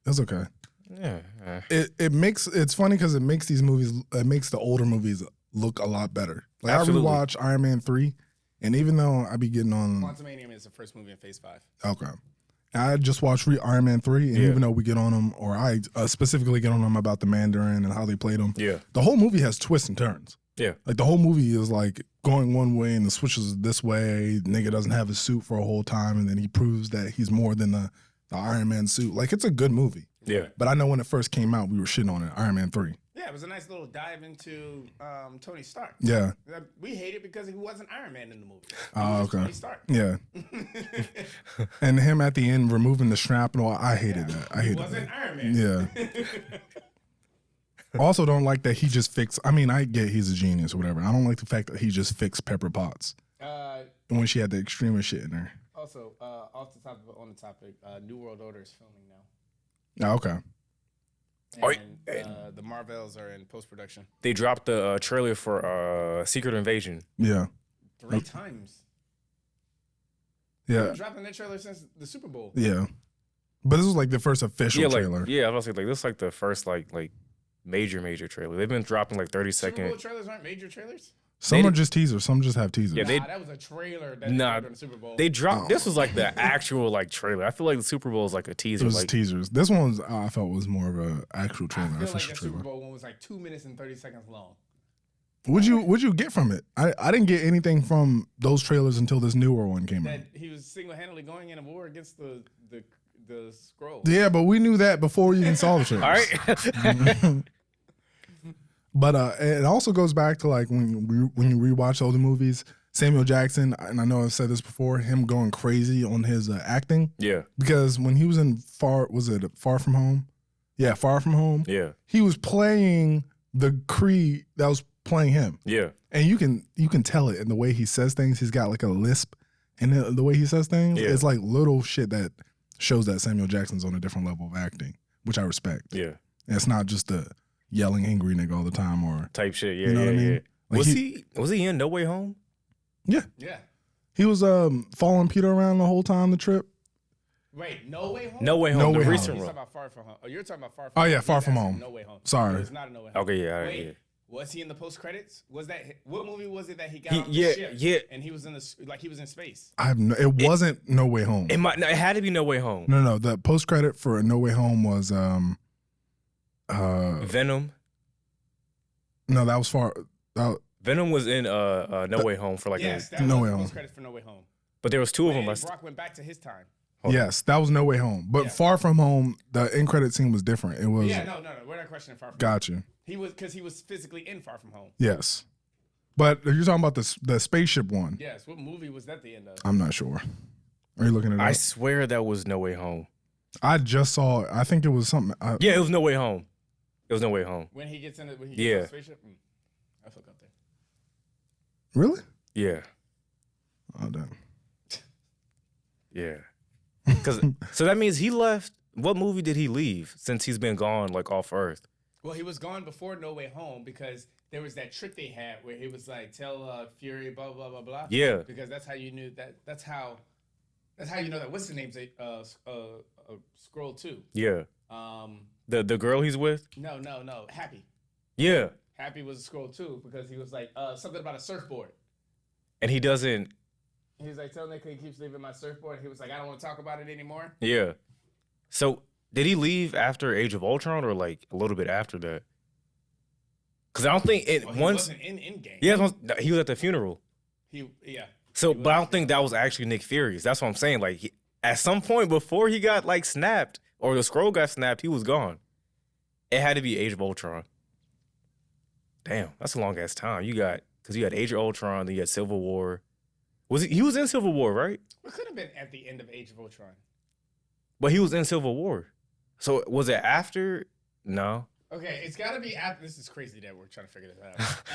A: It was okay.
B: Yeah.
A: It's funny because it makes these movies, it makes the older movies look a lot better. Like
B: Absolutely.
A: I rewatched Iron Man 3, and even though I be getting on
C: Quantumanium is the first movie in Phase 5.
A: Okay. I just watched Iron Man 3, and even though we get on them, or I specifically get on them about the Mandarin and how they played them, the whole movie has twists and turns.
B: Yeah.
A: Like the whole movie is like going one way and the switches this way. Nigga doesn't have his suit for a whole time, and then he proves that he's more than the Iron Man suit. Like, it's a good movie.
B: Yeah.
A: But I know when it first came out, we were shitting on it, Iron Man 3.
C: Yeah, it was a nice little dive into Tony Stark.
A: Yeah.
C: We hate it because he wasn't Iron Man in the movie.
A: Oh, okay.
C: Tony Stark.
A: Yeah. And him at the end removing the shrapnel, I hated that. I hated that.
C: He wasn't Iron Man.
A: Yeah. Also don't like that he just fixed, I mean, I get he's a genius or whatever. I don't like the fact that he just fixed Pepper Potts. When she had the extremist shit in there.
C: Also, off the topic, on the topic, New World Order is filming now.
A: Oh, okay.
C: And the Marvels are in post-production.
B: They dropped the trailer for Secret Invasion.
A: Yeah.
C: 3 times.
A: Yeah.
C: They've been dropping that trailer since the Super Bowl.
A: Yeah. But this was like the first official trailer.
B: Yeah, I was like this is like the first like major trailer. They've been dropping like 30-second.
C: Super Bowl trailers aren't major trailers?
A: Some are just teasers. Some just have teasers.
C: Yeah, that was a trailer that they dropped on the Super Bowl.
B: They dropped. This was like the actual like trailer. I feel like the Super Bowl is like a teaser.
A: It was
B: like
A: teasers. This one was, I felt was more of an actual trailer.
C: I feel like the Super Bowl one was like 2 minutes and 30 seconds long.
A: What'd you get from it? I didn't get anything from those trailers until this newer one came out.
C: He was single-handedly going in a war against the Skrulls.
A: Yeah, but we knew that before we even saw the trailers.
B: All right.
A: But it also goes back to like when you rewatch older movies, Samuel Jackson, and I know I've said this before, him going crazy on his acting.
B: Yeah.
A: Because when he was in Far From Home? Yeah, Far From Home.
B: Yeah.
A: He was playing the Kree that was playing him.
B: Yeah.
A: And you can tell it in the way he says things. He's got like a lisp in the way he says things.
B: Yeah.
A: It's like little shit that shows that Samuel Jackson's on a different level of acting, which I respect.
B: Yeah.
A: And it's not just a yelling angry nigga all the time or
B: type shit. Yeah,
A: you know what I mean?
B: Yeah.
A: Like
B: was he in No Way Home?
A: Yeah.
C: Yeah.
A: He was following Peter around the whole time, the trip.
C: Wait, No Way Home?
B: No Way Home, the recent one.
C: You're talking about Far From Home. Oh, you're talking about Far From Home.
A: Oh yeah, Far From Home.
C: No Way Home.
A: Sorry.
C: It's not a No Way Home.
B: Okay, yeah.
C: Wait,
B: yeah.
C: was he in the post credits? Was that what movie was it that he got on the ship?
B: Yeah.
C: And he was in he was in space.
A: It wasn't No Way Home.
B: It had to be No Way Home.
A: No. The post credit for No Way Home was
B: Venom.
A: No, that was far.
B: Venom was in No Way Home for like
A: No Way Home.
C: Post credit for No Way Home.
B: But there was two of them.
C: Brock went back to his time.
A: Yes, that was No Way Home. But Far From Home, the end credit scene was different. It was.
C: Yeah, no. We're not questioning Far From Home.
A: Gotcha.
C: He was physically in Far From Home.
A: Yes, but you're talking about the spaceship one.
C: Yes. What movie was that the end of?
A: I'm not sure. Are you looking at it?
B: I swear that was No Way Home.
A: I just saw it. I think it was something.
B: Yeah, it was No Way Home. It was No Way Home.
C: When he gets in when he gets on the spaceship? I fuck up there.
A: Really?
B: Yeah.
A: Oh, damn.
B: Yeah. So that means he left. What movie did he leave since he's been gone, like, off Earth?
C: Well, he was gone before No Way Home because there was that trick they had where he was like, tell Fury, blah, blah, blah, blah.
B: Yeah.
C: Because that's how you knew that. That's how you know that. What's the name's a Scroll too.
B: Yeah. The girl he's with?
C: No. Happy.
B: Yeah.
C: Happy was a Scroll too because he was like something about a surfboard.
B: And he doesn't.
C: He's like, tell Nick he keeps leaving my surfboard. He was like, I don't want to talk about it anymore.
B: Yeah. So did he leave after Age of Ultron or like a little bit after that? Because I don't think it
C: he wasn't in Endgame.
B: Yeah, he was at the funeral. So, but I don't think that was actually Nick Fury's. That's what I'm saying. Like, at some point before he got like snapped or the scroll got snapped, he was gone. It had to be Age of Ultron. Damn, that's a long ass time. Because you had Age of Ultron, then you had Civil War. He was in Civil War, right?
C: It could have been at the end of Age of Ultron.
B: But he was in Civil War. So was it after? No.
C: Okay, it's got to be after. This is crazy that we're trying to figure this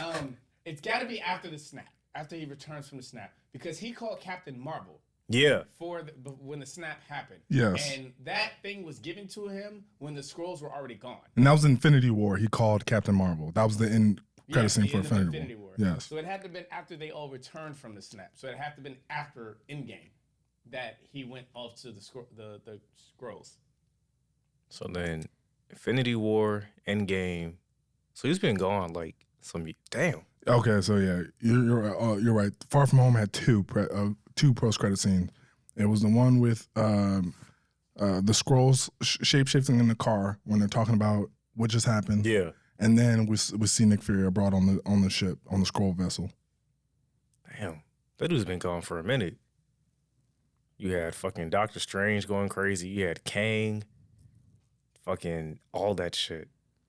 C: out. It's got to be after the snap, after he returns from the snap, because he called Captain Marvel.
B: Yeah.
C: When the snap happened.
A: Yes.
C: And that thing was given to him when the scrolls were already gone.
A: And that was Infinity War. He called Captain Marvel. That was the end credit scene for Infinity War. Yes.
C: So it had to have been after they all returned from the snap. So it had to have been after Endgame that he went off to the scrolls. So
B: then Infinity War, Endgame. So he's been gone like damn.
A: Okay, so yeah, you're right. Far From Home had two post-credit scenes. It was the one with the scrolls shape-shifting in the car when they're talking about what just happened.
B: Yeah.
A: And then we see Nick Fury abroad on the ship, on the scroll vessel.
B: Damn. That dude's been gone for a minute. You had fucking Doctor Strange going crazy. You had Kang. Fucking all that shit.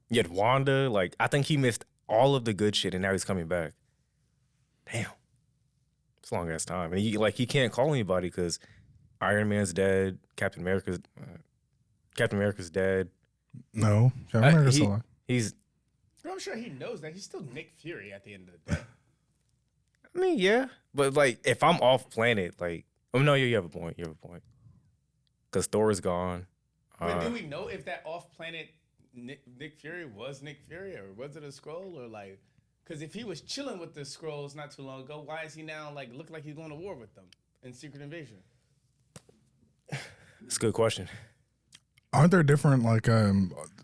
B: You had Wanda. Like, I think he missed all of the good shit and now he's coming back. Damn. It's a long ass time. And he can't call anybody because Iron Man's dead. Captain America's dead.
A: No. Captain America's still alive.
C: I'm sure he knows that. He's still Nick Fury at the end of the day.
B: I mean, yeah. But, like, if I'm off planet, like... Oh, no, you have a point. Because Thor is gone.
C: But do we know if that off-planet Nick Fury was Nick Fury, or was it a Skrull, or like? Because if he was chilling with the Skrulls not too long ago, why is he now like look like he's going to war with them in Secret Invasion?
B: It's a good question.
A: Aren't there different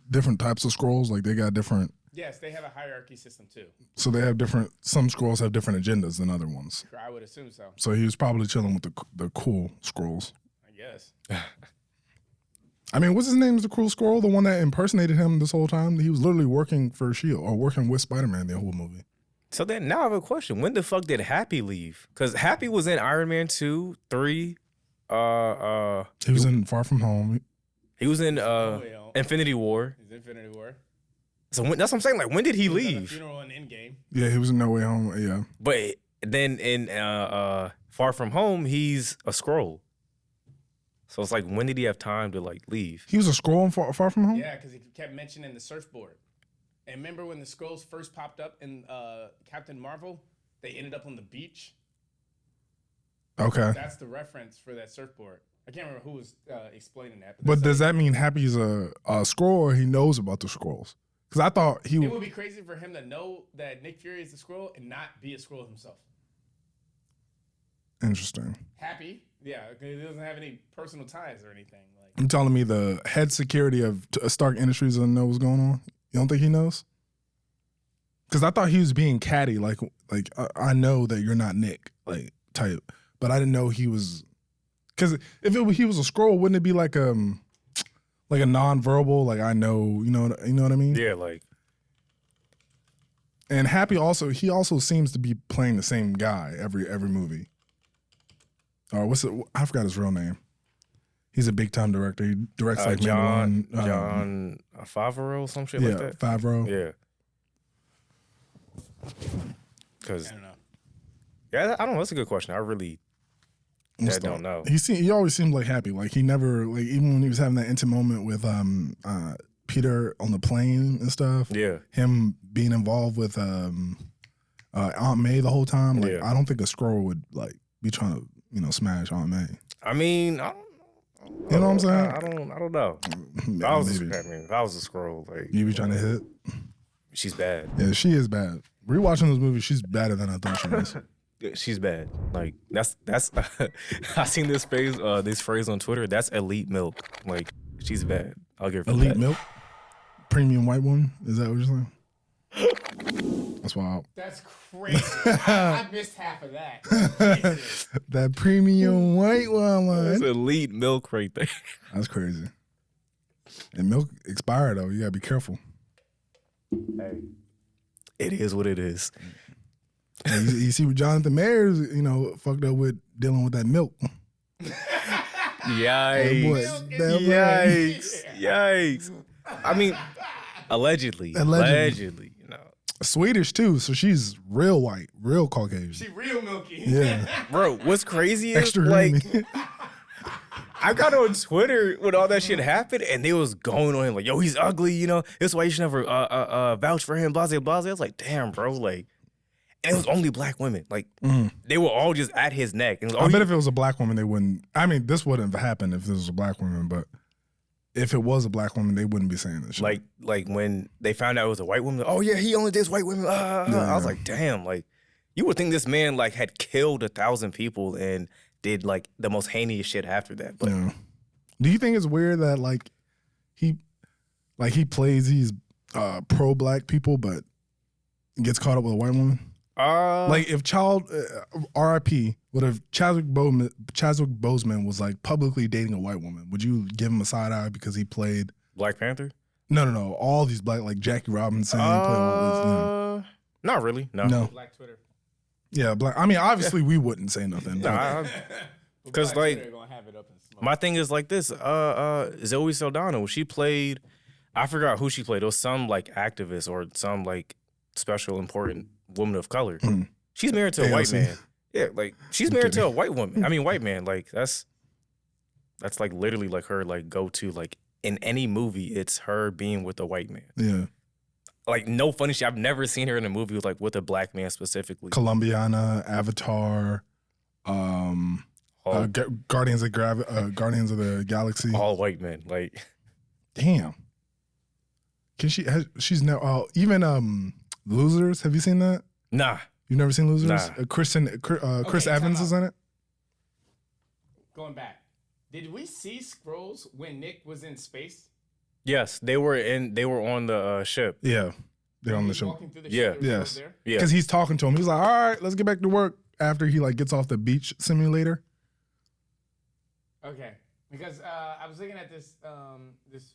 A: different types of Skrulls? Like they got different.
C: Yes, they have a hierarchy system too.
A: So they have different. Some Skrulls have different agendas than other ones.
C: I would assume so.
A: So he was probably chilling with the cool Skrulls.
C: I guess.
A: I mean, what's his name? Is the cool Skrull, the one that impersonated him this whole time? He was literally working for S.H.I.E.L.D. or working with Spider-Man the whole movie.
B: So then now I have a question. When the fuck did Happy leave? Because Happy was in Iron Man 2, 3.
A: He was in Far From Home.
B: He was in Infinity War.
C: He's in Infinity War.
B: So that's what I'm saying. Like, when did he leave?
C: At a funeral in Endgame.
A: Yeah, he was in No Way Home. Yeah.
B: But then in Far From Home, he's a Skrull. So it's like, when did he have time to like leave?
A: He was a Skrull in Far From Home?
C: Yeah, because he kept mentioning the surfboard. And remember when the Skrulls first popped up in Captain Marvel? They ended up on the beach.
A: Okay.
C: That's the reference for that surfboard. I can't remember who was explaining that.
A: But does that mean Happy's a Skrull or he knows about the Skrulls? Because I thought
C: it would be crazy for him to know that Nick Fury is a Skrull and not be a Skrull himself.
A: Interesting.
C: Happy, yeah, because he doesn't have any personal ties or anything. Like,
A: I'm telling me the head security of Stark Industries doesn't know what's going on? You don't think he knows? Because I thought he was being catty, like I know that you're not Nick, like type, but I didn't know he was. Because if he was a Skrull, wouldn't it be like a non-verbal, like I know, you know what I mean?
B: Yeah, like.
A: And Happy also seems to be playing the same guy every movie. Or I forgot his real name. He's a big time director. He directs like
B: John Favreau, some shit like that.
A: Favreau.
B: Yeah. Because
C: I don't know.
B: Yeah, I don't know. That's a good question. I really don't know.
A: He always seemed like Happy. Like he never, like even when he was having that intimate moment with Peter on the plane and stuff.
B: Yeah.
A: Him being involved with Aunt May the whole time. Like,
B: Yeah.
A: I don't think a Skrull would like be trying to, you know, smash Aunt May.
B: I mean,
A: you know what I'm saying?
B: I don't know. If I was a Skrull, like
A: you be trying to hit.
B: She's bad.
A: Yeah, she is bad. Rewatching those movies, she's better than I thought she was.
B: She's bad. Like that's I seen this phrase on Twitter. That's elite milk. Like she's bad. I'll give her
A: elite
B: that.
A: milk, premium white woman. Is that what you're saying? That's wild.
C: That's crazy. I missed half of that.
A: That premium white woman.
B: That's elite milk right there.
A: That's crazy. And milk expired though. You gotta be careful.
B: Hey, it is what it is.
A: Hey, you see what Jonathan Mayers, you know, fucked up with dealing with that milk.
B: Yikes! Yikes! I mean, allegedly, you know,
A: Swedish too, so she's real white, real Caucasian.
C: She real milky.
A: Yeah,
B: bro. What's crazy is
A: extra
B: like.
A: creamy.
B: I got on Twitter when all that shit happened, and they was going on him like, "Yo, he's ugly," you know. That's why you should never vouch for him. Blase, blase. I was like, "Damn, bro!" Like, and it was only black women. Like, they were all just at his neck. And
A: I bet if it was a black woman, they wouldn't. I mean, this wouldn't have happened if this was a black woman, but if it was a black woman, they wouldn't be saying this shit.
B: Like when they found out it was a white woman. Oh yeah, he only dates white women. I was like, damn. Like, you would think this man like had killed 1,000 people and did like the most heinous shit after that. But
A: do you think it's weird that like he plays these pro black people, but gets caught up with a white woman? Like if R.I.P. What if Chadwick Boseman was like publicly dating a white woman? Would you give him a side eye because he played
B: Black Panther?
A: No. All these black, like Jackie Robinson. He played all this, you know.
B: Not really. No.
C: Black Twitter.
A: Yeah, black. I mean, obviously we wouldn't say nothing.
B: Because like
C: gonna have it up in smoke.
B: my thing is like this. Zoe Saldana, she played. I forgot who she played. It was some like activist or some like special important woman of color. She's married to a white man. Yeah, like she's married to a white woman. I mean, white man. Like that's like literally like her like go to like in any movie. It's her being with a white man.
A: Yeah.
B: Like no funny shit. I've never seen her in a movie with like with a black man specifically.
A: Columbiana, Avatar, Guardians of the Galaxy.
B: All white men. Like
A: damn. She's now even Losers. Have you seen that?
B: Nah.
A: You've never seen Losers?
B: Nah.
A: Chris Evans is in it.
C: Going back, did we see Skrulls when Nick was in space?
B: Yes, they were on the ship.
A: Yeah, they're on the ship.
C: Walking through the
B: Yeah.
C: ship,
A: Yes.
C: there?
B: Yeah.
A: Because he's talking to him. He's like, all right, let's get back to work after he like gets off the beach simulator.
C: Okay, because I was looking at this this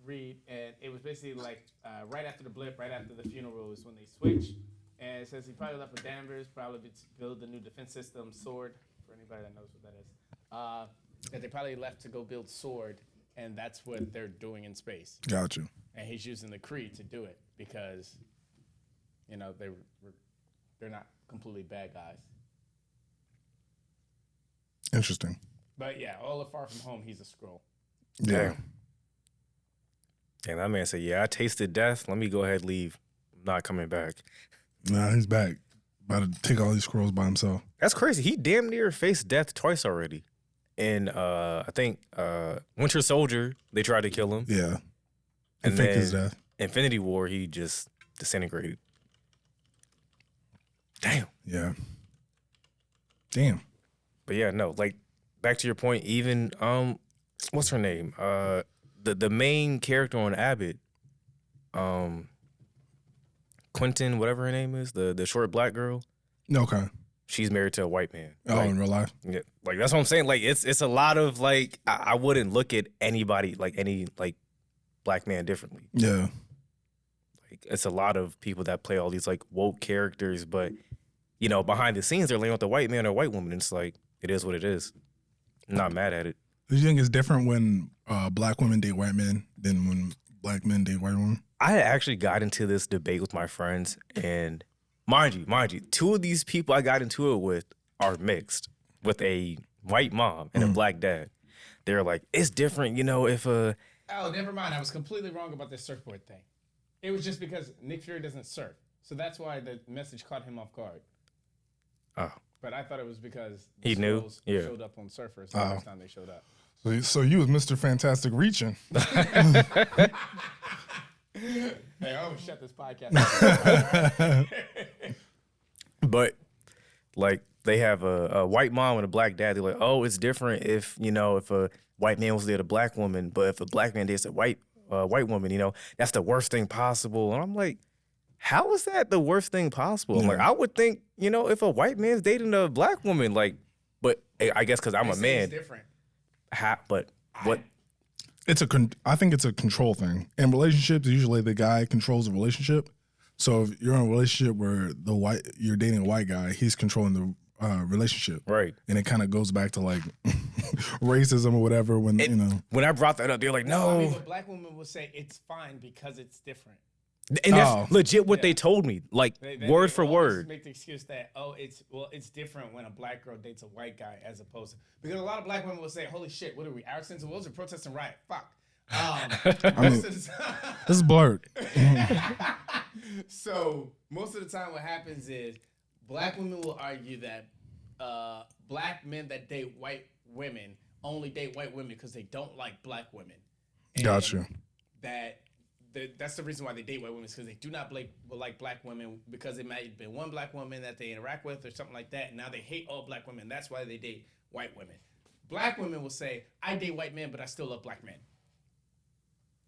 C: read, and it was basically like right after the blip, right after the funeral is when they switch, and it says he probably left with Danvers, probably to build the new defense system, SWORD, for anybody that knows what that is. That they probably left to go build SWORD, and that's what they're doing in space.
A: Got you.
C: And he's using the Kree to do it because, you know, they're not completely bad guys.
A: Interesting.
C: But yeah, all the Far From Home, he's a Skrull.
A: Yeah.
B: And that man said, "Yeah, I tasted death. Let me go ahead and leave. I'm not coming back."
A: Nah, he's back. About to take all these Skrulls by himself.
B: That's crazy. He damn near faced death twice already. And I think Winter Soldier, they tried to kill him.
A: Yeah.
B: And
A: faked
B: then
A: his death.
B: Infinity War, he just disintegrated. Damn.
A: Yeah. Damn.
B: But yeah, no, like back to your point, even what's her name? The main character on Abbott, Quentin, whatever her name is, the short black girl.
A: Okay.
B: She's married to a white man.
A: Oh,
B: like,
A: in real life?
B: Yeah, like that's what I'm saying. Like it's a lot of like I wouldn't look at anybody like any like black man differently.
A: Yeah.
B: Like it's a lot of people that play all these like woke characters, but you know behind the scenes they're laying with a white man or a white woman. And it's like it is what it is. I'm not mad at it.
A: Do you think it's different when black women date white men than when black men date white women?
B: I had actually got into this debate with my friends, and mind you, two of these people I got into it with are mixed with a white mom and a black dad. They're like, it's different, you know, if a
C: Oh, never mind. I was completely wrong about this surfboard thing. It was just because Nick Fury doesn't surf. So that's why the message caught him off guard.
B: Oh.
C: But I thought it was because
B: he knew.
C: Showed up on surfers the first time they showed up.
A: So you was Mr. Fantastic reaching.
C: Hey, I almost shut this podcast.
B: But like they have a white mom and a black dad. They're like, oh, it's different if if a white man was dating a black woman, but if a black man dates a white woman, that's the worst thing possible. And I'm like, how is that the worst thing possible? I'm like, I would think, if a white man's dating a black woman, like, but I guess because I'm a man.
C: It's different.
B: But what?
A: I think it's a control thing. In relationships, usually the guy controls the relationship. So if you're in a relationship where you're dating a white guy, he's controlling the relationship,
B: right?
A: And it kind of goes back to like racism or whatever. When
B: I brought that up, they're like, no.
C: I mean, the black woman will say it's fine because it's different.
B: And that's legit what they told me, like word for word.
C: Make the excuse that it's different when a black girl dates a white guy as opposed to, because a lot of black women will say, "Holy shit, what are we? Our sense of wolves are protesting riot? Fuck."
A: This is Blerd.
C: So most of the time, what happens is black women will argue that black men that date white women only date white women because they don't like black women. And
A: gotcha.
C: That's the reason why they date white women, is because they do not like black women, because it might have been one black woman that they interact with or something like that, and now they hate all black women. That's why they date white women. Black women will say, I date white men, but I still love black men.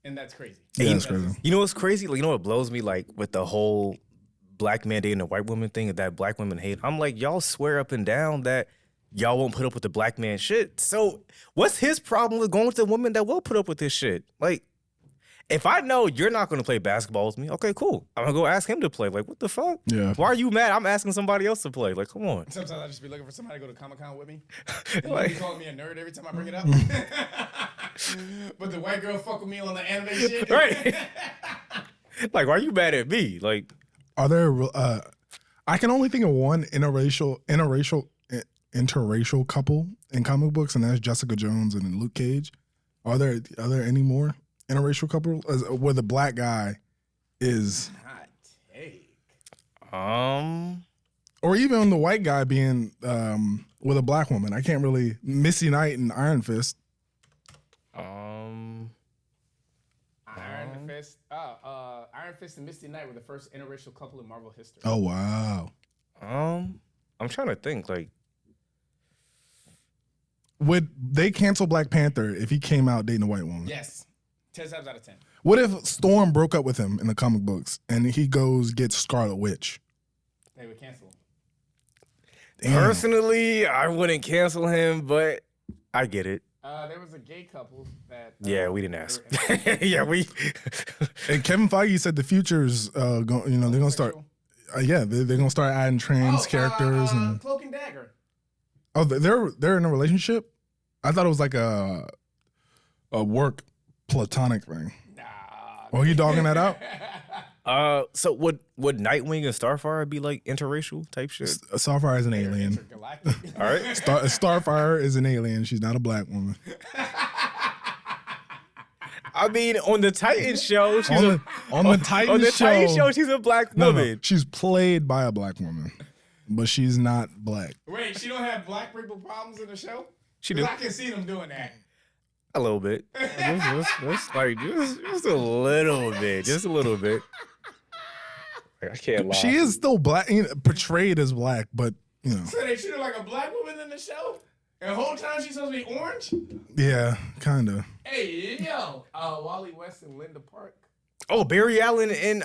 C: And that's crazy.
A: Yeah, that's crazy.
B: You know what's crazy? Like, what blows me, like, with the whole black man dating a white woman thing that black women hate? I'm like, y'all swear up and down that y'all won't put up with the black man shit. So what's his problem with going with the woman that will put up with this shit? Like, if I know you're not going to play basketball with me, okay, cool. I'm going to go ask him to play. Like, what the fuck?
A: Yeah.
B: Why are you mad? I'm asking somebody else to play. Like, come on.
C: Sometimes I just be looking for somebody to go to Comic-Con with me. And you calling me a nerd every time I bring it up. But the white girl fuck with me on the anime shit.
B: Right. Like, why are you mad at me? Like,
A: are there, I can only think of one interracial couple in comic books, and that's Jessica Jones and Luke Cage. Are there any more interracial couple where the black guy is
C: hot take?
A: Or even the white guy being with a black woman? I can't really. Misty Knight and Iron Fist.
C: Iron Fist and Misty Knight were the first interracial couple in Marvel history.
A: Oh wow.
B: I'm trying to think. Like,
A: would they cancel Black Panther if he came out dating a white woman?
C: Yes. 10 times out of 10.
A: What if Storm broke up with him in the comic books and he gets Scarlet Witch?
C: They would cancel him.
A: Damn.
B: Personally, I wouldn't cancel him, but I get it.
C: There was a gay couple that.
B: Yeah, we didn't ask. Yeah, we.
A: And Kevin Feige said the future's they're gonna start. They're gonna start adding trans characters and
C: Cloak and Dagger.
A: Oh, they're in a relationship? I thought it was like a work platonic thing.
C: Nah.
A: Oh, you dogging that out?
B: So would Nightwing and Starfire be like interracial type shit?
A: Starfire is an alien.
C: Intergalactic.
B: All right.
A: Starfire is an alien. She's not a black woman.
B: I mean, on the Titan show, she's
A: on the Titan show,
B: she's a black woman.
A: No, she's played by a black woman, but she's not black.
C: Wait, she don't have black people problems in the show?
B: She do.
C: I can see them doing that.
B: A little bit. Just a little bit. Just a little bit. I can't lie.
A: She is still black, portrayed as black, but
C: So they treat her like a black woman in the show? And the whole time she's supposed to be orange?
A: Yeah, kind of.
C: Hey, yo. Wally West and Linda Park.
B: Oh, Barry Allen and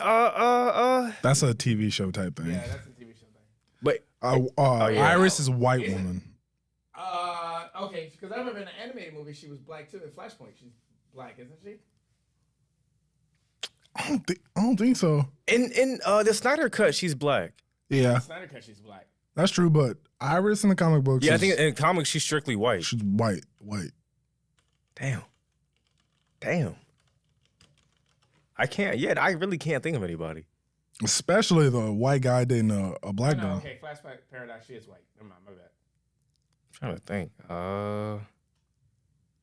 A: That's a TV show type thing.
C: Yeah, that's a TV show thing.
B: But
A: Iris is a white woman.
C: Okay, because I remember in the animated movie she was black too. In Flashpoint, she's black, isn't she?
A: I don't think so.
B: In the Snyder Cut, she's black.
A: Yeah.
C: In Snyder Cut, she's black.
A: That's true, but Iris in the comic books.
B: Yeah, I think in comics she's strictly white.
A: She's white.
B: Damn. I really can't think of anybody.
A: Especially the white guy dating a black girl.
C: Okay, Flashback Paradox, she is white. Never mind, my bad.
B: I'm trying to think.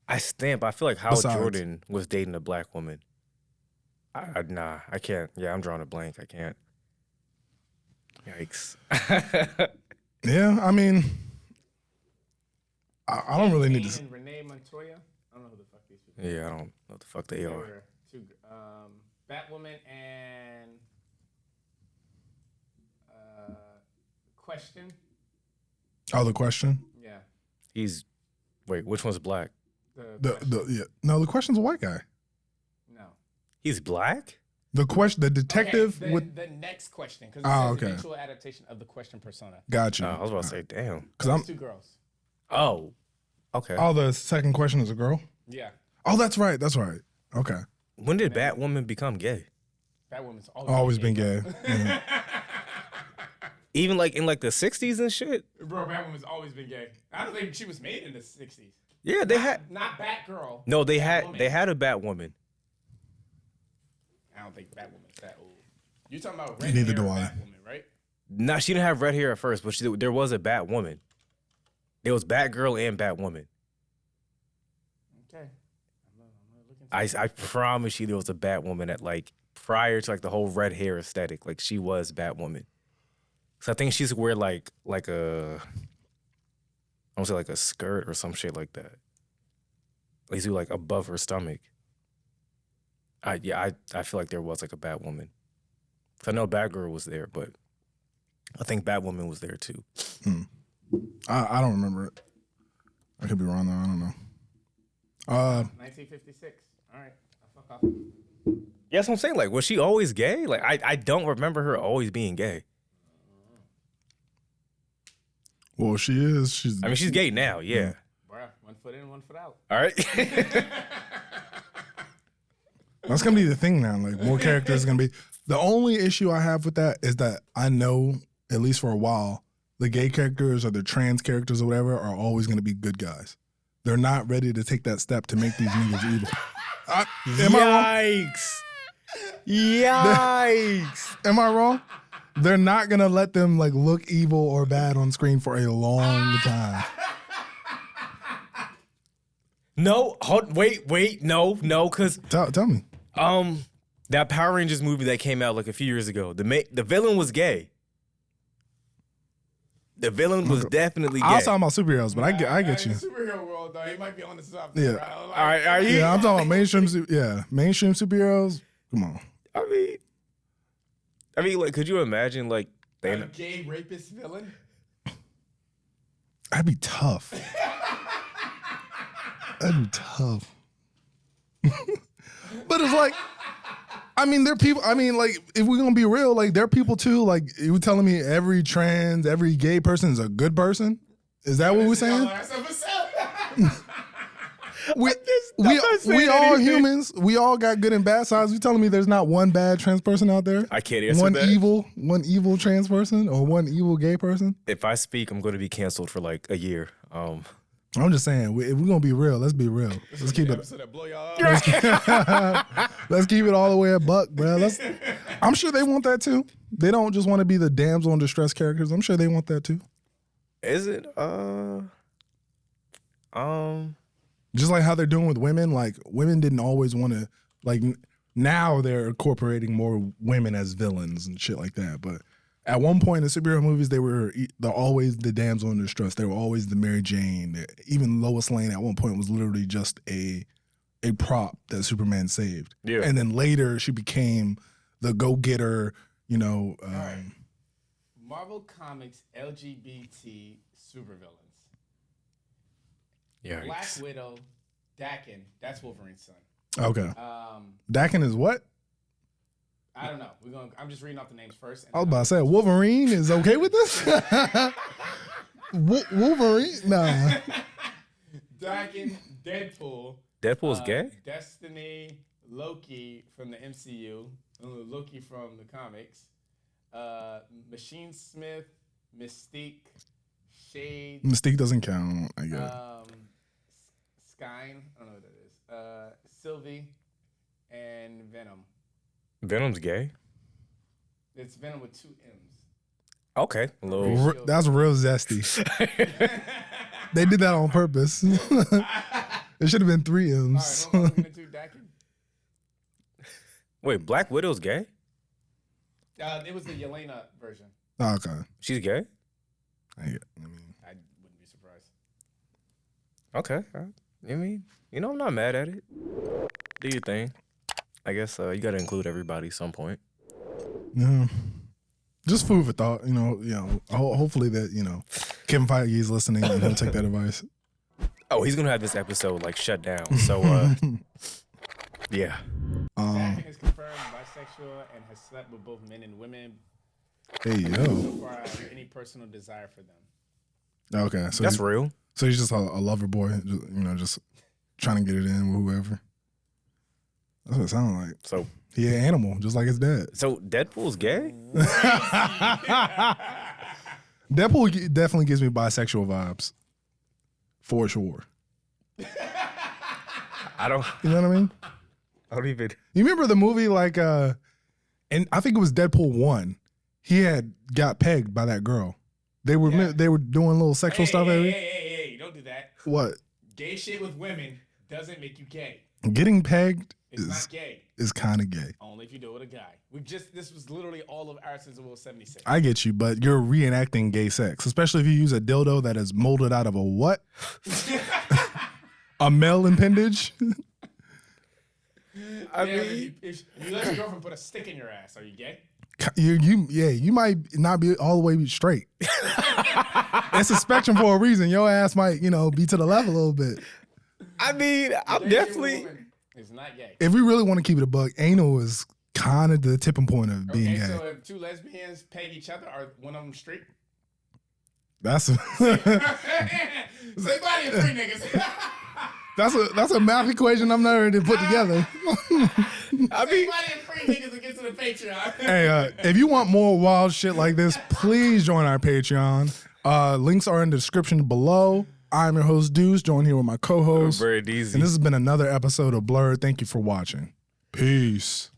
B: I feel like Hal Jordan was dating a black woman. Nah, I can't. Yeah, I'm drawing a blank. I can't. Yikes.
A: Yeah, I mean, I don't really need to.
C: And Renee Montoya. I don't know who the fuck these people.
B: Yeah, I don't know what the fuck they are.
C: Two, Batwoman and Question.
A: Oh, the Question.
C: Yeah.
B: Wait, which one's black?
A: No, the Question's a white guy.
C: No.
B: He's black?
A: The detective
C: with the next Question, because it's an eventual adaptation of the Question persona.
A: Gotcha.
B: I was about to say, damn.
A: Because I'm
C: 2 girls.
B: Oh, okay.
A: Oh, the second Question is a girl.
C: Yeah.
A: Oh, that's right. Okay.
B: When did Batwoman become gay?
C: Batwoman's
A: always been gay. Yeah.
B: Even like in like the 60s and shit?
C: Bro, Batwoman's always been gay. I don't think she was made in the 60s.
B: Yeah,
C: not Batgirl.
B: No, they had a Batwoman.
C: I don't think Batwoman's that old. You're talking about red
A: Neither
C: hair
A: do I.
C: Batwoman, right?
B: Nah, she didn't have red hair at first, but there was a Batwoman. There was Batgirl and Batwoman.
C: Okay.
B: I promise you there was a Batwoman at like prior to like the whole red hair aesthetic. Like she was Batwoman. So I think she's wear like a, I want to say like a skirt or some shit like that. Like do like above her stomach. I feel like there was like a Batwoman. I know Batgirl was there, but I think Batwoman was there too.
A: I don't remember it. I could be wrong though. I don't know.
C: 1956. All right. I'll fuck off.
B: Yeah, that's what I'm saying. Like, was she always gay? Like, I don't remember her always being gay.
A: Well, she is. She's
B: gay now, yeah.
C: Bruh, 1 foot in, 1 foot out.
B: All right.
A: That's going to be the thing now. Like, more characters going to be. The only issue I have with that is that I know, at least for a while, the gay characters or the trans characters or whatever are always going to be good guys. They're not ready to take that step to make these niggas evil.
B: Yikes. Yikes.
A: Am I wrong? They're not going to let them like look evil or bad on screen for a long time.
B: No, wait, no, because
A: Tell me.
B: that Power Rangers movie that came out like a few years ago, the villain was gay. The villain was definitely gay.
A: I was talking about superheroes, but I get you.
C: In the superhero world, though, he might be on the stuff.
A: Yeah.
C: Right?
B: All right,
A: yeah, I'm talking about mainstream superheroes. Come on.
B: I mean, like, could you imagine like
C: a gay rapist villain?
A: That'd be tough. That'd be tough. But it's like, I mean, they're people. I mean, like, if we're gonna be real, like, they're people too. Like, you telling me every trans, every gay person is a good person? Is that what we're saying? We all humans. We all got good and bad sides. You telling me there's not one bad trans person out there?
B: I can't answer that.
A: One evil trans person or one evil gay person?
B: If I speak, I'm going to be canceled for like a year.
A: I'm just saying, if we're gonna be real, let's be real. Let's keep it. Let's keep it all the way a buck, bro. I'm sure they want that too. They don't just want to be the damsel in distress characters. I'm sure they want that too.
B: Is it?
A: Just like how they're doing with women. Like, women didn't always want to. Like, now they're incorporating more women as villains and shit like that. But at one point in superhero movies, they're always the damsel in distress. They were always the Mary Jane. Even Lois Lane at one point was literally just a prop that Superman saved.
B: Yeah.
A: And then later she became the go-getter,
C: Right. Marvel Comics LGBT supervillains.
B: Yeah.
C: Black Widow, Daken, that's Wolverine's son.
A: Okay. Daken is what?
C: I don't know. I'm just reading off the names first.
A: I was about to say, Wolverine is okay with this? Wolverine? Nah.
C: Daken, Deadpool.
B: Deadpool's gay?
C: Destiny, Loki from the MCU. Loki from the comics. Machine Smith, Mystique, Shade.
A: Mystique doesn't count, I guess.
C: Skyne, I don't know what that is. Sylvie, and Venom.
B: Venom's gay?
C: It's Venom with 2 M's.
B: Okay.
A: That's real zesty. They did that on purpose. It should have been 3
C: All
A: M's.
C: right, what am I looking into, Dakin?
B: Wait, Black Widow's gay?
C: It was the Yelena version.
A: Oh, okay.
B: She's gay?
C: I wouldn't be surprised.
B: Okay. I mean, I'm not mad at it. Do your thing. I guess you got to include everybody at some point.
A: Yeah. Just food for thought, hopefully that, Kevin Feige is listening and he'll take that advice.
B: Oh, he's going to have this episode, shut down. So, yeah.
C: Dakin is confirmed bisexual and has slept with both men and women.
A: Hey, yo.
C: So far, I have any personal desire for them.
A: Okay. So
B: that's real.
A: So he's just a lover boy, just trying to get it in with whoever. That's what it sounds like.
B: So
A: he an animal, just like his dad.
B: So Deadpool's gay?
A: Deadpool definitely gives me bisexual vibes. For sure.
B: I don't.
A: You know what I mean?
B: I don't even.
A: You remember the movie and I think it was Deadpool 1. He had got pegged by that girl. They were doing little sexual stuff.
C: Hey, don't do that.
A: What?
C: Gay shit with women doesn't make you gay.
A: Getting pegged
C: It's not gay.
A: Is kind of gay.
C: Only if you do it with a guy. This was literally all of our Sensible 76.
A: I get you, but you're reenacting gay sex, especially if you use a dildo that is molded out of a what? A male appendage?
C: I mean, if you let your girlfriend put a stick in your ass, are you gay?
A: You might not be all the way straight. It's a spectrum for a reason. Your ass might, be to the left a little bit.
B: I mean, I'm definitely.
C: It's not gay.
A: If we really want to keep it a buck, anal is kind of the tipping point of being gay.
C: So if 2 lesbians peg each other, are one of them straight?
A: That's
C: Say body of 3 niggas.
A: That's a math equation I'm not ready to put together.
C: I mean, body of 3 niggas to get to the Patreon.
A: Hey, if you want more wild shit like this, please join our Patreon. Links are in the description below. I'm your host, Deuce, joined here with my co-host.
B: Very easy.
A: And this has been another episode of Blerd. Thank you for watching. Peace.